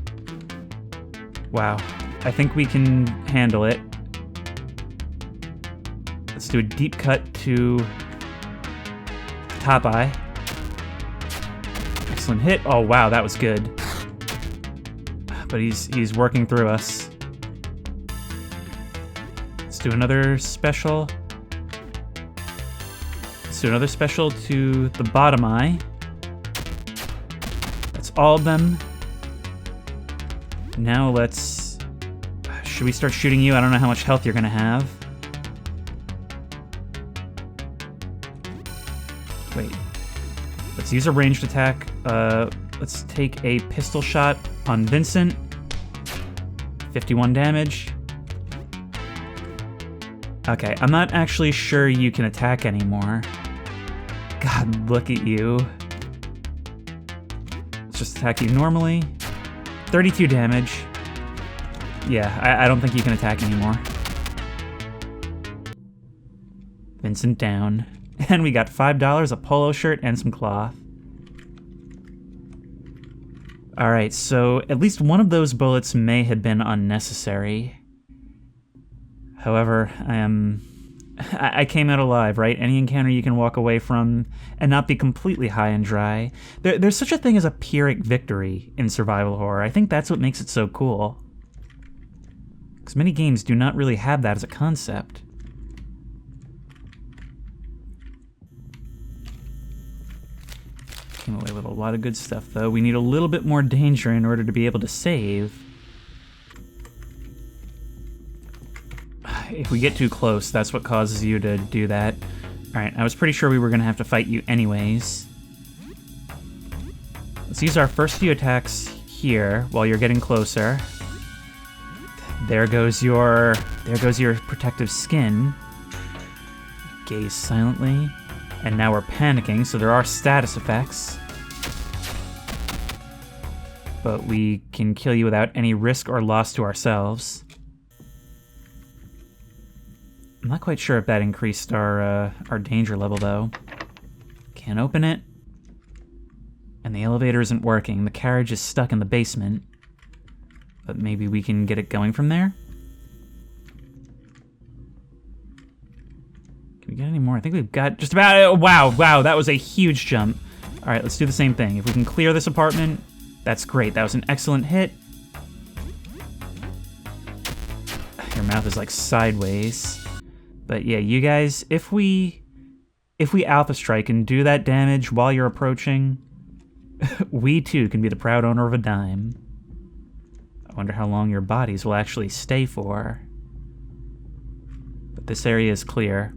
Wow. I think we can handle it. Let's do a deep cut to top eye. Excellent hit. Oh, wow, that was good. But he's working through us. Let's do another special. Let's do another special to the bottom eye. That's all of them. Now let's... Should we start shooting you? I don't know how much health you're gonna have. Wait. Let's use a ranged attack. Let's take a pistol shot on Vincent. 51 damage. Okay, I'm not actually sure you can attack anymore. God, look at you. Let's just attack you normally. 32 damage. Yeah, I don't think you can attack anymore. Vincent down. And we got $5, a polo shirt, and some cloth. Alright, so at least one of those bullets may have been unnecessary. However, I came out alive, right? Any encounter you can walk away from and not be completely high and dry. There's such a thing as a Pyrrhic victory in survival horror. I think that's what makes it so cool. Because many games do not really have that as a concept. Came away with a lot of good stuff, though. We need a little bit more danger in order to be able to save. If we get too close, that's what causes you to do that. Alright, I was pretty sure we were going to have to fight you anyways. Let's use our first few attacks here while you're getting closer. There goes your protective skin. Gaze silently. And now we're panicking, so there are status effects. But we can kill you without any risk or loss to ourselves. I'm not quite sure if that increased our danger level, though. Can't open it. And the elevator isn't working. The carriage is stuck in the basement. But maybe we can get it going from there? Can we get any more? I think we've got just about... Wow, that was a huge jump. All right, let's do the same thing. If we can clear this apartment, that's great. That was an excellent hit. Your mouth is like sideways. But yeah, you guys, if we alpha strike and do that damage while you're approaching, we too can be the proud owner of a dime. I wonder how long your bodies will actually stay for. But this area is clear.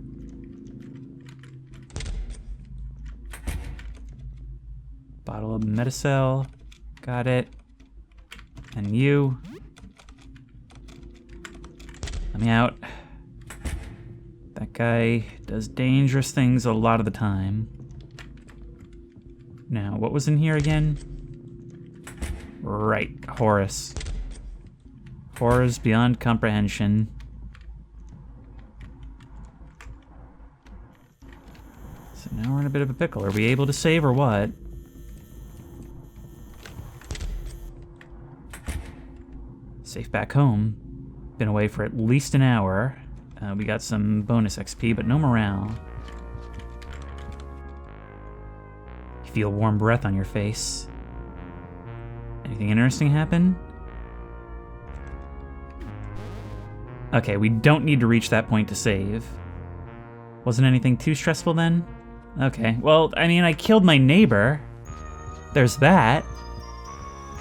Bottle of Metacel. Got it. And you. Let me out. That guy does dangerous things a lot of the time. Now, what was in here again? Right, Horus. Horrors beyond comprehension. So now we're in a bit of a pickle. Are we able to save or what? Safe back home. Been away for at least an hour. We got some bonus XP, but no morale. You feel warm breath on your face. Anything interesting happen? Okay, we don't need to reach that point to save. Wasn't anything too stressful then? Okay, well, I mean, I killed my neighbor. There's that.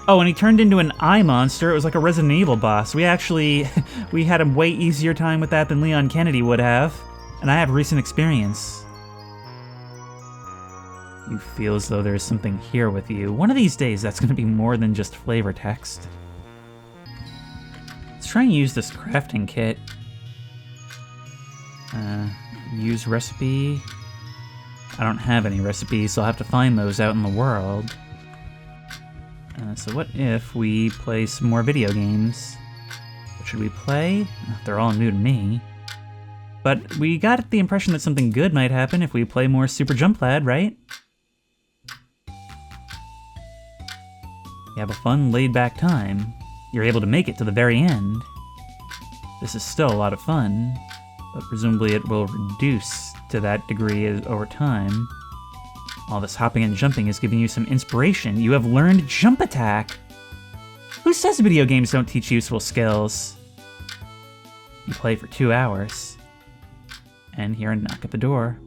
Oh, and he turned into an eye monster. It was like a Resident Evil boss. We actually, we had a way easier time with that than Leon Kennedy would have. And I have recent experience. You feel as though there's something here with you. One of these days, that's going to be more than just flavor text. Let's try and use this crafting kit. Use recipe. I don't have any recipes, so I'll have to find those out in the world. So what if we play some more video games? What should we play? They're all new to me. But we got the impression that something good might happen if we play more Super Jump Lad, right? You have a fun, laid-back time. You're able to make it to the very end. This is still a lot of fun. but presumably it will reduce to that degree over time. All this hopping and jumping is giving you some inspiration. You have learned jump attack! Who says video games don't teach useful skills? You play for 2 hours. And hear a knock at the door.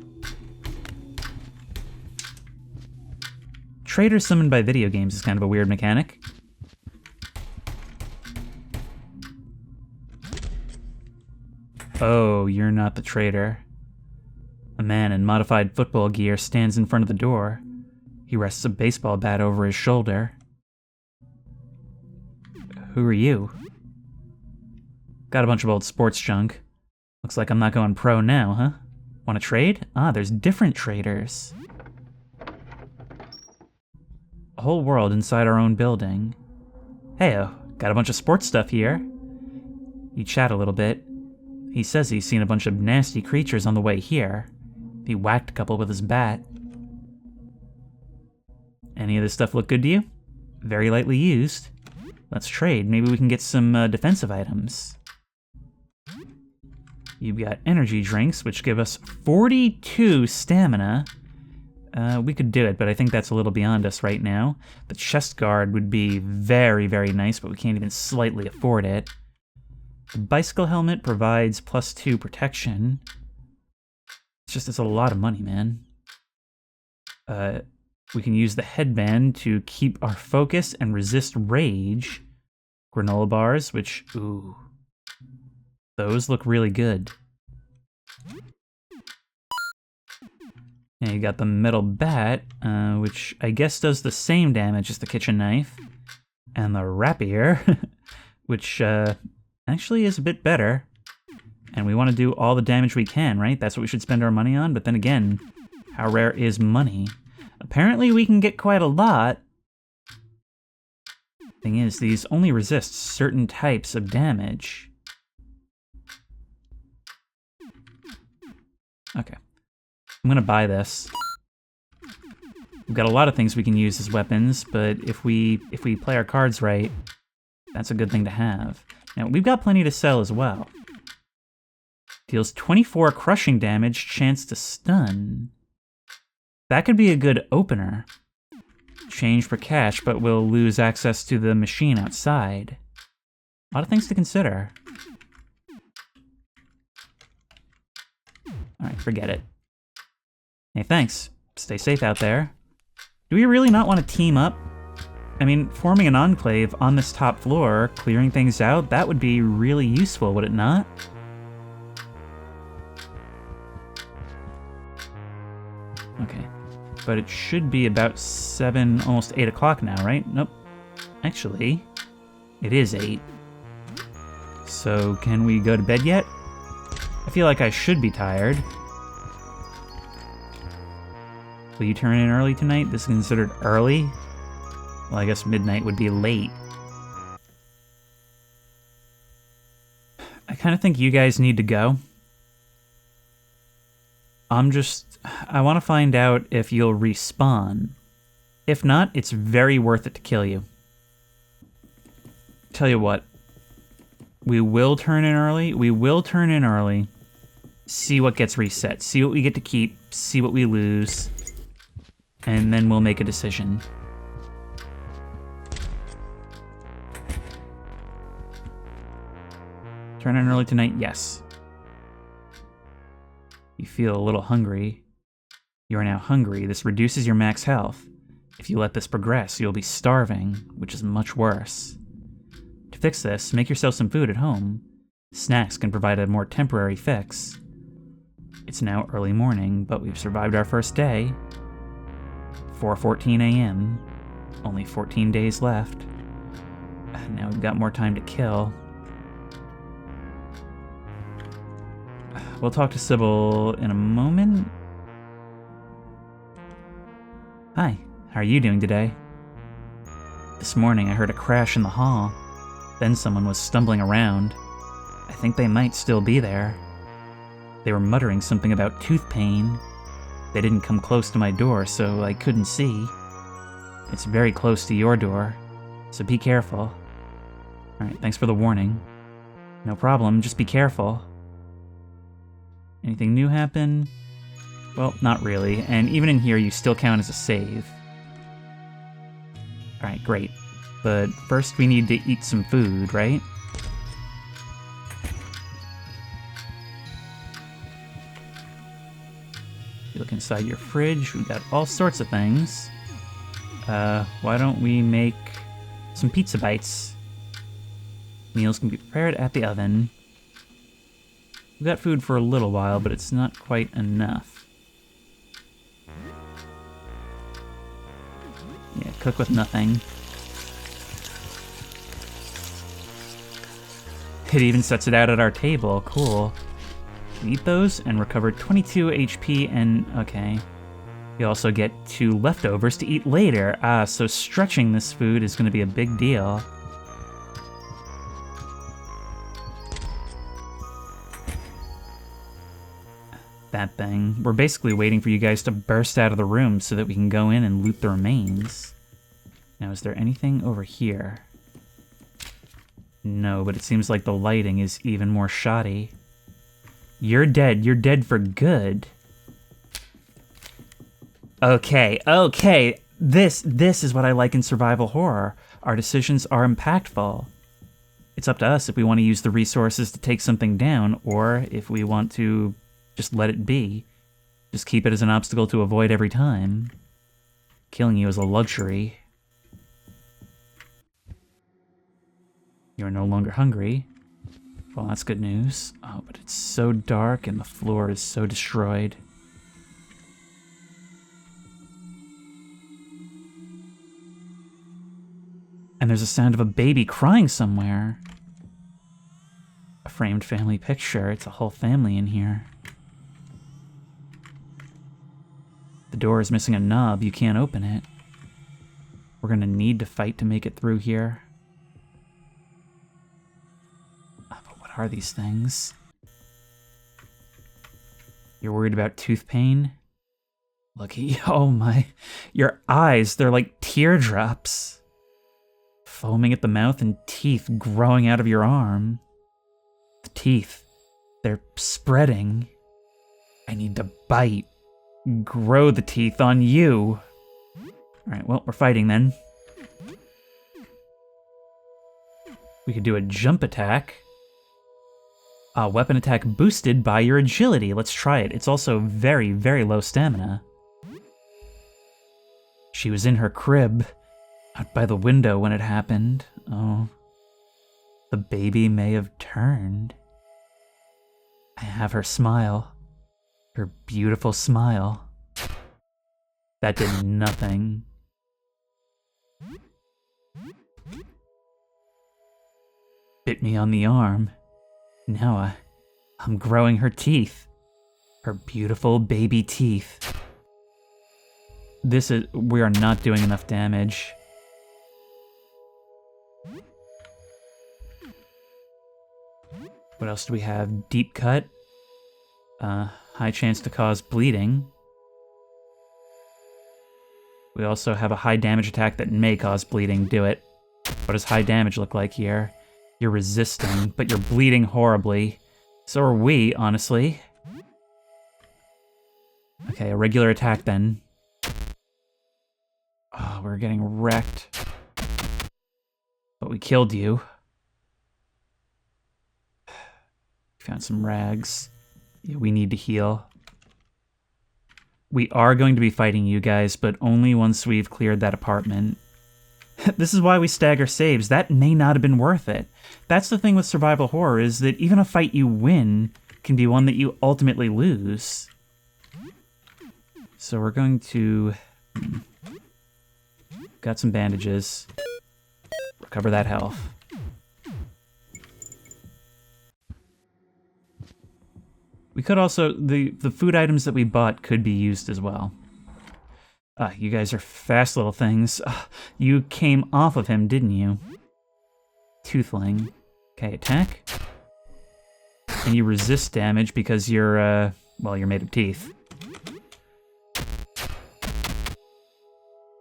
Trader summoned by video games is kind of a weird mechanic. Oh, you're not the trader. A man in modified football gear stands in front of the door. He rests a baseball bat over his shoulder. Who are you? Got a bunch of old sports junk. Looks like I'm not going pro now, huh? Want to trade? Ah, there's different traders. A whole world inside our own building. Heyo, got a bunch of sports stuff here. You chat a little bit. He says he's seen a bunch of nasty creatures on the way here. He whacked a couple with his bat. Any of this stuff look good to you? Very lightly used. Let's trade. Maybe we can get some defensive items. You've got energy drinks, which give us 42 stamina. We could do it, but I think that's a little beyond us right now. The chest guard would be very, very nice, but we can't even slightly afford it. The bicycle helmet provides +2 protection. It's a lot of money, man. We can use the headband to keep our focus and resist rage. Granola bars, which, ooh, those look really good. And you got the metal bat, which I guess does the same damage as the kitchen knife. And the rapier, which actually is a bit better. And we want to do all the damage we can, right? That's what we should spend our money on. But then again, how rare is money? Apparently we can get quite a lot. Thing is, these only resist certain types of damage. Okay. I'm gonna buy this. We've got a lot of things we can use as weapons, but if we play our cards right, that's a good thing to have. Now, we've got plenty to sell as well. Deals 24 crushing damage, chance to stun. That could be a good opener. Change for cash, but we'll lose access to the machine outside. A lot of things to consider. Alright, forget it. Hey, thanks. Stay safe out there. Do we really not want to team up? I mean, forming an enclave on this top floor, clearing things out, that would be really useful, would it not? Okay. But it should be about 7, almost 8 o'clock now, right? Nope. Actually, it is 8. So, can we go to bed yet? I feel like I should be tired. Will you turn in early tonight? This is considered early? Well, I guess midnight would be late. I kind of think you guys need to go. I want to find out if you'll respawn. If not, it's very worth it to kill you. Tell you what. We will turn in early. We will turn in early. See what gets reset. See what we get to keep. See what we lose. And then we'll make a decision. Turn in early tonight? Yes. You feel a little hungry. You are now hungry. This reduces your max health. If you let this progress, you'll be starving, which is much worse. To fix this, make yourself some food at home. Snacks can provide a more temporary fix. It's now early morning, but we've survived our first day. 4:14 a.m. Only 14 days left. Now we've got more time to kill. We'll talk to Sybil in a moment. Hi, how are you doing today? This morning I heard a crash in the hall. Then someone was stumbling around. I think they might still be there. They were muttering something about tooth pain. They didn't come close to my door, so I couldn't see. It's very close to your door, so be careful. Alright, thanks for the warning. No problem, just be careful. Anything new happen? Well, not really. And even in here, you still count as a save. Alright, great. But first we need to eat some food, right? You look inside your fridge, we've got all sorts of things. Why don't we make some pizza bites? Meals can be prepared at the oven. We've got food for a little while, but it's not quite enough. Yeah, cook with nothing. It even sets it out at our table. Cool. Eat those and recover 22 HP and... okay. You also get 2 leftovers to eat later. Ah, so stretching this food is going to be a big deal. That thing. We're basically waiting for you guys to burst out of the room so that we can go in and loot the remains. Now, is there anything over here? No, but it seems like the lighting is even more shoddy. You're dead. You're dead for good. Okay, okay. This is what I like in survival horror. Our decisions are impactful. It's up to us if we want to use the resources to take something down, or if we want to just let it be. Just keep it as an obstacle to avoid every time. Killing you is a luxury. You're no longer hungry. Well, that's good news. Oh, but it's so dark and the floor is so destroyed. And there's a sound of a baby crying somewhere. A framed family picture. It's a whole family in here. The door is missing a knob. You can't open it. We're gonna need to fight to make it through here. But what are these things? You're worried about tooth pain? Lucky. Oh my. Your eyes, they're like teardrops. Foaming at the mouth and teeth growing out of your arm. The teeth, they're spreading. I need to bite. Grow the teeth on you. Alright, well, we're fighting then. We could do a jump attack. Weapon attack boosted by your agility. Let's try it. It's also very, very low stamina. She was in her crib, out by the window when it happened. Oh, the baby may have turned. I have her smile. Her beautiful smile. That did nothing. Bit me on the arm. Now I'm growing her teeth. Her beautiful baby teeth. We are not doing enough damage. What else do we have? Deep cut. High chance to cause bleeding. We also have a high damage attack that may cause bleeding. Do it. What does high damage look like here? You're resisting, but you're bleeding horribly. So are we, honestly. Okay, a regular attack then. Oh, we're getting wrecked. But we killed you. Found some rags. Yeah, we need to heal. We are going to be fighting you guys, but only once we've cleared that apartment. This is why we stagger saves. That may not have been worth it. That's the thing with survival horror, is that even a fight you win can be one that you ultimately lose. So we're going to... Got some bandages. Recover that health. We could also... The food items that we bought could be used as well. You guys are fast little things. You came off of him, didn't you? Toothling. Okay, attack. And you resist damage because you're, well, you're made of teeth.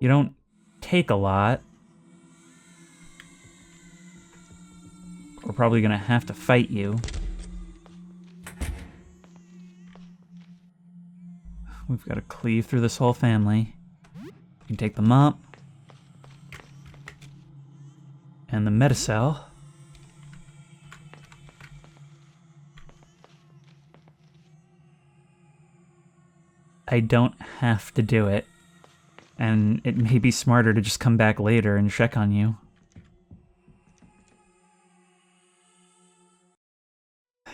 You don't take a lot. We're probably gonna have to fight you. We've got to cleave through this whole family. You can take the mop. And the Metacell. I don't have to do it. And it may be smarter to just come back later and check on you.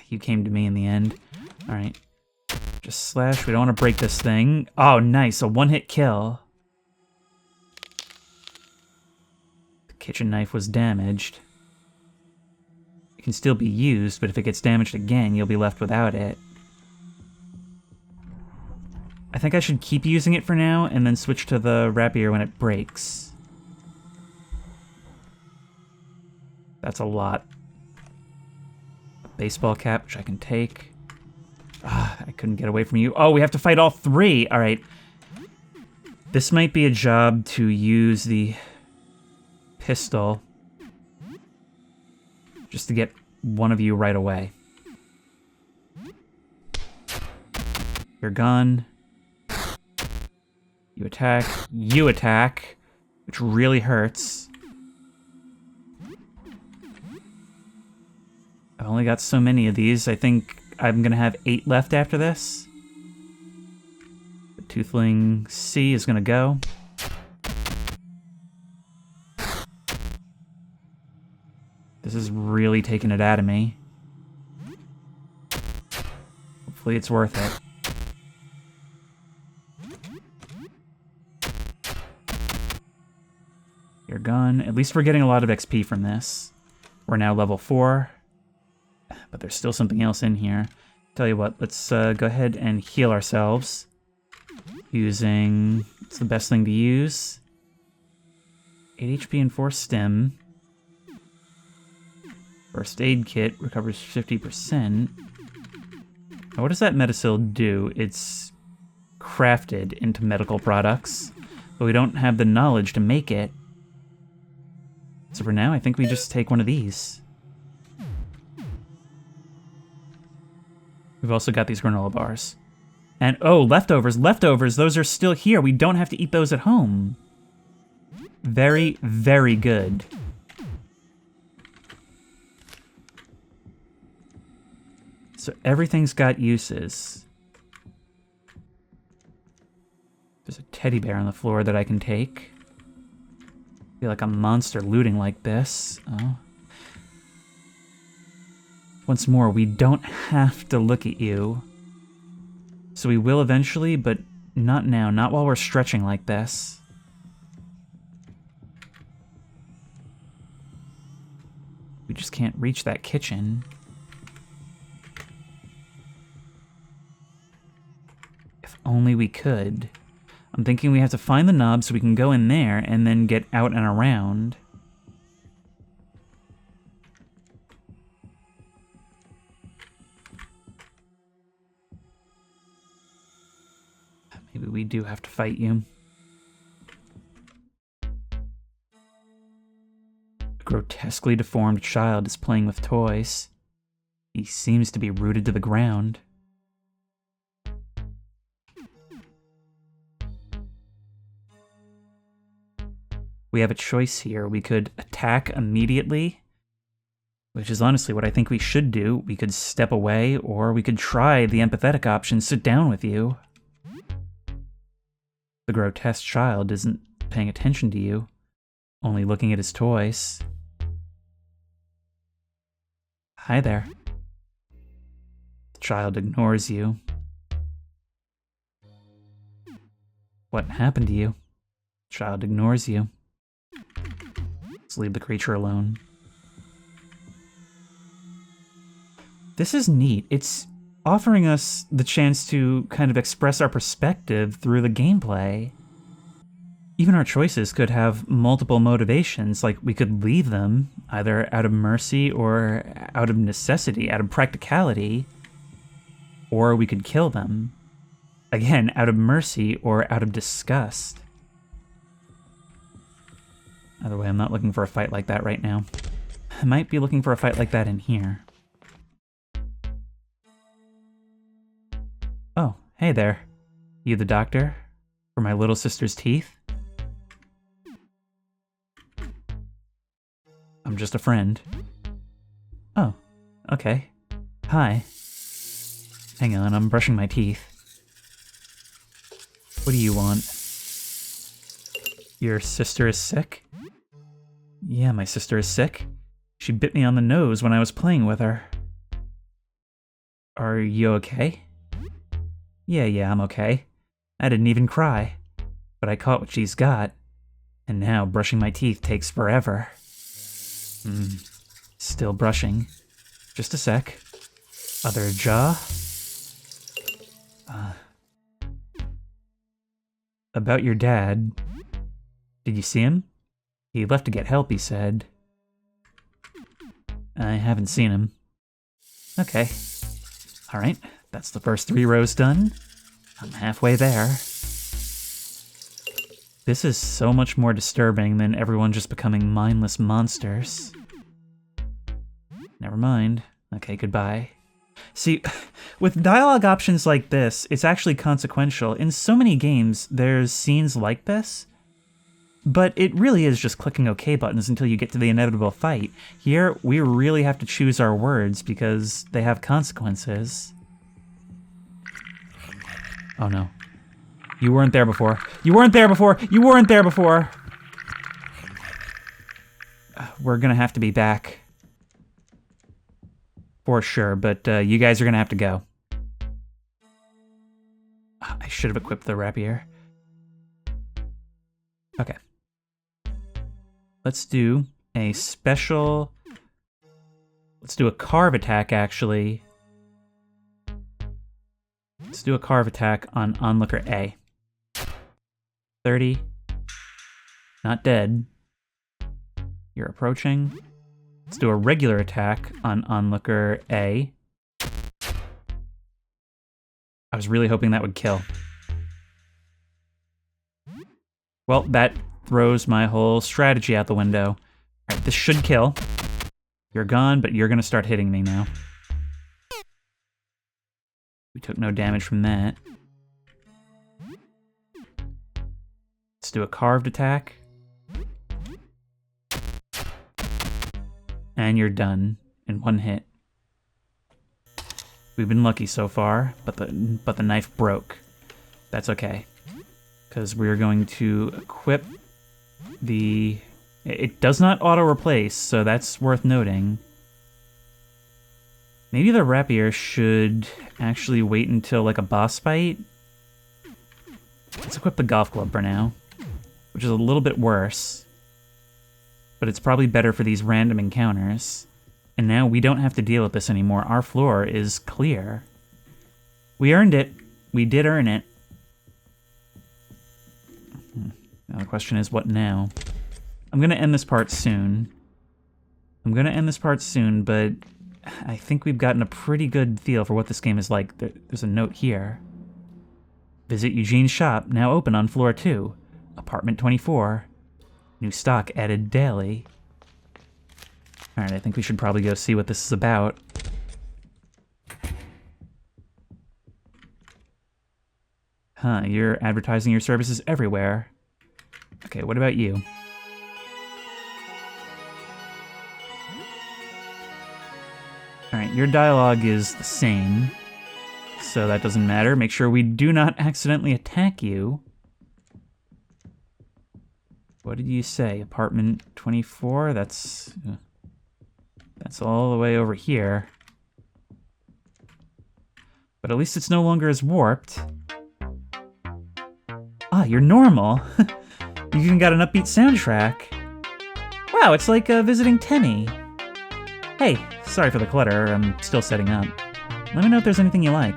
You came to me in the end. Alright. Just slash. We don't want to break this thing. Oh, nice. A one-hit kill. The kitchen knife was damaged. It can still be used, but if it gets damaged again, you'll be left without it. I think I should keep using it for now, and then switch to the rapier when it breaks. That's a lot. A baseball cap, which I can take. Ah, I couldn't get away from you. Oh, we have to fight all three! Alright. This might be a job to use the pistol. Just to get one of you right away. You're gone. You attack, which really hurts. I've only got so many of these. I think I'm gonna have 8 left after this. The Toothling C is gonna go. This is really taking it out of me. Hopefully it's worth it. You're gone. At least we're getting a lot of XP from this. We're now level 4. But there's still something else in here. Tell you what, let's go ahead and heal ourselves. Using... It's the best thing to use. 8 HP and 4 stim. First aid kit recovers 50%. Now what does that Metacell do? It's crafted into medical products. But we don't have the knowledge to make it. So for now, I think we just take one of these. We've also got these granola bars. And, oh, leftovers, leftovers, those are still here. We don't have to eat those at home. Very, very good. So everything's got uses. There's a teddy bear on the floor that I can take. Feel like a monster looting like this. Oh. Once more, we don't have to look at you. So we will eventually, but not now. Not while we're stretching like this. We just can't reach that kitchen. If only we could. I'm thinking we have to find the knob so we can go in there and then get out and around. Maybe we do have to fight you. A grotesquely deformed child is playing with toys. He seems to be rooted to the ground. We have a choice here. We could attack immediately, which is honestly what I think we should do. We could step away, or we could try the empathetic option, sit down with you. The grotesque child isn't paying attention to you, only looking at his toys. Hi there. The child ignores you. What happened to you? The child ignores you. Let's leave the creature alone. This is neat. It's offering us the chance to kind of express our perspective through the gameplay. Even our choices could have multiple motivations, like we could leave them, either out of mercy or out of necessity, out of practicality, or we could kill them. Again, out of mercy or out of disgust. Either way, I'm not looking for a fight like that right now. I might be looking for a fight like that in here. Oh, hey there. You the doctor? For my little sister's teeth? I'm just a friend. Oh, okay. Hi. Hang on, I'm brushing my teeth. What do you want? Your sister is sick? Yeah, my sister is sick. She bit me on the nose when I was playing with her. Are you okay? Yeah, I'm okay. I didn't even cry. But I caught what she's got. And now brushing my teeth takes forever. Still brushing. Just a sec. Other jaw. About your dad. Did you see him? He left to get help, he said. I haven't seen him. Okay. Alright, that's the first 3 rows done. I'm halfway there. This is so much more disturbing than everyone just becoming mindless monsters. Never mind. Okay, goodbye. See, with dialogue options like this, it's actually consequential. In so many games, there's scenes like this, but it really is just clicking OK buttons until you get to the inevitable fight. Here, we really have to choose our words because they have consequences. Oh no. You weren't there before. You weren't there before! You weren't there before! We're gonna have to be back. For sure, but you guys are gonna have to go. I should have equipped the rapier. Okay. Let's do a special... Let's do a carve attack, actually. Let's do a carve attack on onlooker A. 30. Not dead. You're approaching. Let's do a regular attack on onlooker A. I was really hoping that would kill. Well, that throws my whole strategy out the window. Alright, this should kill. You're gone, but you're gonna start hitting me now. We took no damage from that. Let's do a carved attack. And you're done in 1 hit. We've been lucky so far, but the knife broke. That's okay, because we're going to equip the... It does not auto-replace, so that's worth noting. Maybe the rapier should actually wait until, like, a boss fight. Let's equip the golf club for now, which is a little bit worse. But it's probably better for these random encounters. And now we don't have to deal with this anymore. Our floor is clear. We earned it. We did earn it. Now the question is, what now? I'm gonna end this part soon. But I think we've gotten a pretty good feel for what this game is like. There's a note here. Visit Eugene's shop, now open on floor 2. Apartment 24. New stock added daily. Alright, I think we should probably go see what this is about. Huh, you're advertising your services everywhere. Okay, what about you? Alright, your dialogue is the same, so that doesn't matter. Make sure we do not accidentally attack you. What did you say? Apartment 24? That's all the way over here. But at least it's no longer as warped. Ah, you're normal. You even got an upbeat soundtrack. Wow, it's like visiting Tenny. Hey, sorry for the clutter. I'm still setting up. Let me know if there's anything you like.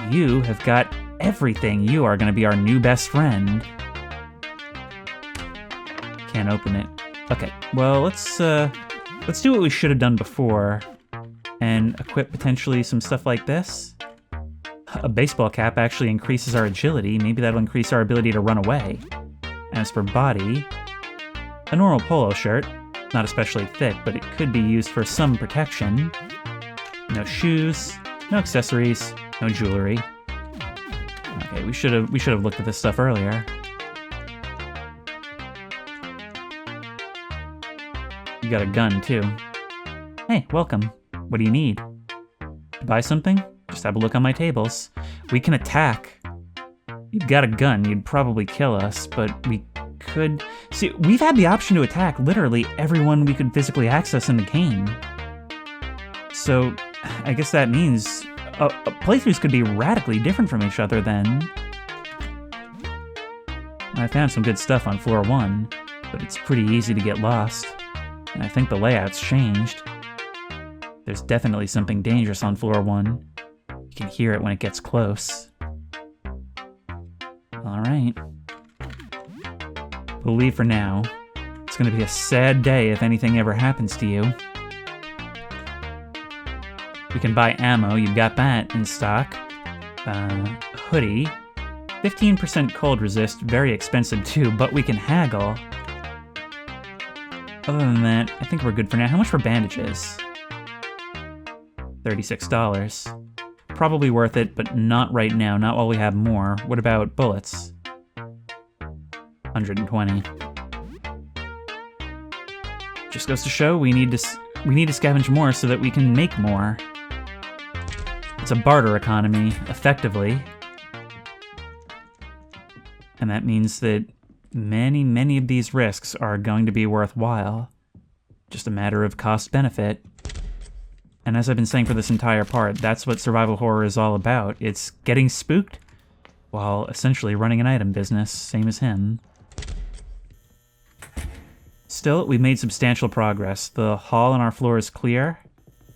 You have got everything. You are going to be our new best friend. Can't open it. Okay, well, let's do what we should have done before and equip potentially some stuff like this. A baseball cap actually increases our agility. Maybe that'll increase our ability to run away. As for body, a normal polo shirt, not especially thick, but it could be used for some protection. No shoes, no accessories, No jewelry. Okay, we should have looked at this stuff earlier. You got a gun too. Hey, welcome. What do you need? To buy something? Just have a look on my tables. We can attack. You've got a gun, you'd probably kill us, but we could... See, we've had the option to attack literally everyone we could physically access in the game. So, I guess that means playthroughs could be radically different from each other then. I found some good stuff on floor 1, but it's pretty easy to get lost. And I think the layout's changed. There's definitely something dangerous on floor 1. You can hear it when it gets close. Alright. We'll leave for now. It's gonna be a sad day if anything ever happens to you. We can buy ammo, you've got that in stock. Hoodie. 15% cold resist, very expensive too, but we can haggle. Other than that, I think we're good for now. How much for bandages? $36. Probably worth it, but not right now, not while we have more. What about bullets? 120. Just goes to show we need to scavenge more so that we can make more. It's a barter economy, effectively. And that means that many of these risks are going to be worthwhile. Just a matter of cost-benefit. And as I've been saying for this entire part, that's what survival horror is all about. It's getting spooked while essentially running an item business, same as him. Still, we've made substantial progress. The hall on our floor is clear,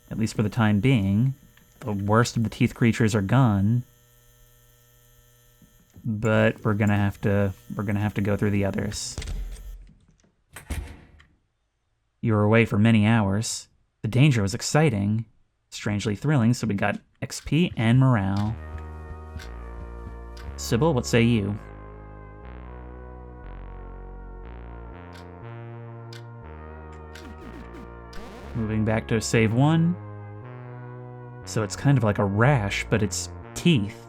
at least for the time being. The worst of the teeth creatures are gone. But we're gonna have to go through the others. You were away for many hours. The danger was exciting, strangely thrilling, so we got XP and morale. Sybil, what say you? Moving back to save 1. So it's kind of like a rash, but it's teeth.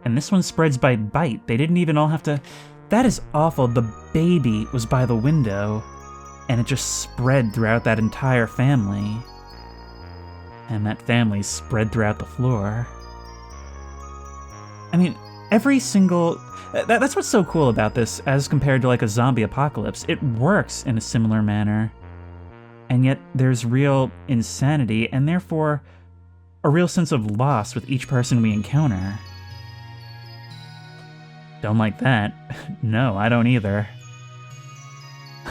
And this one spreads by bite. They didn't even all have to... That is awful. The baby was by the window, and it just spread throughout that entire family. And that family spread throughout the floor. I mean, every single... That's what's so cool about this, as compared to like a zombie apocalypse. It works in a similar manner. And yet there's real insanity, and therefore a real sense of loss with each person we encounter. Don't like that. No, I don't either.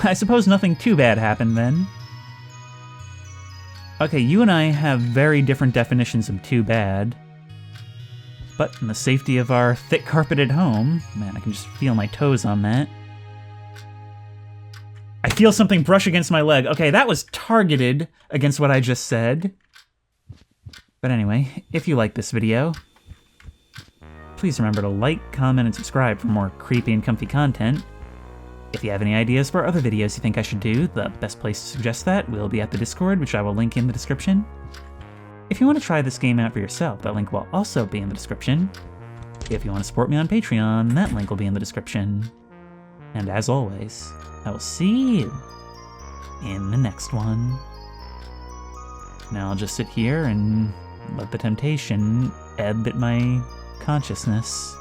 I suppose nothing too bad happened then. Okay, you and I have very different definitions of too bad. But in the safety of our thick carpeted home, man, I can just feel my toes on that. I feel something brush against my leg. Okay, that was targeted against what I just said. But anyway, if you like this video, please remember to like, comment, and subscribe for more creepy and comfy content. If you have any ideas for other videos you think I should do, the best place to suggest that will be at the Discord, which I will link in the description. If you want to try this game out for yourself, that link will also be in the description. If you want to support me on Patreon, that link will be in the description. And as always, I will see you in the next one. Now I'll just sit here and let the temptation ebb at my consciousness.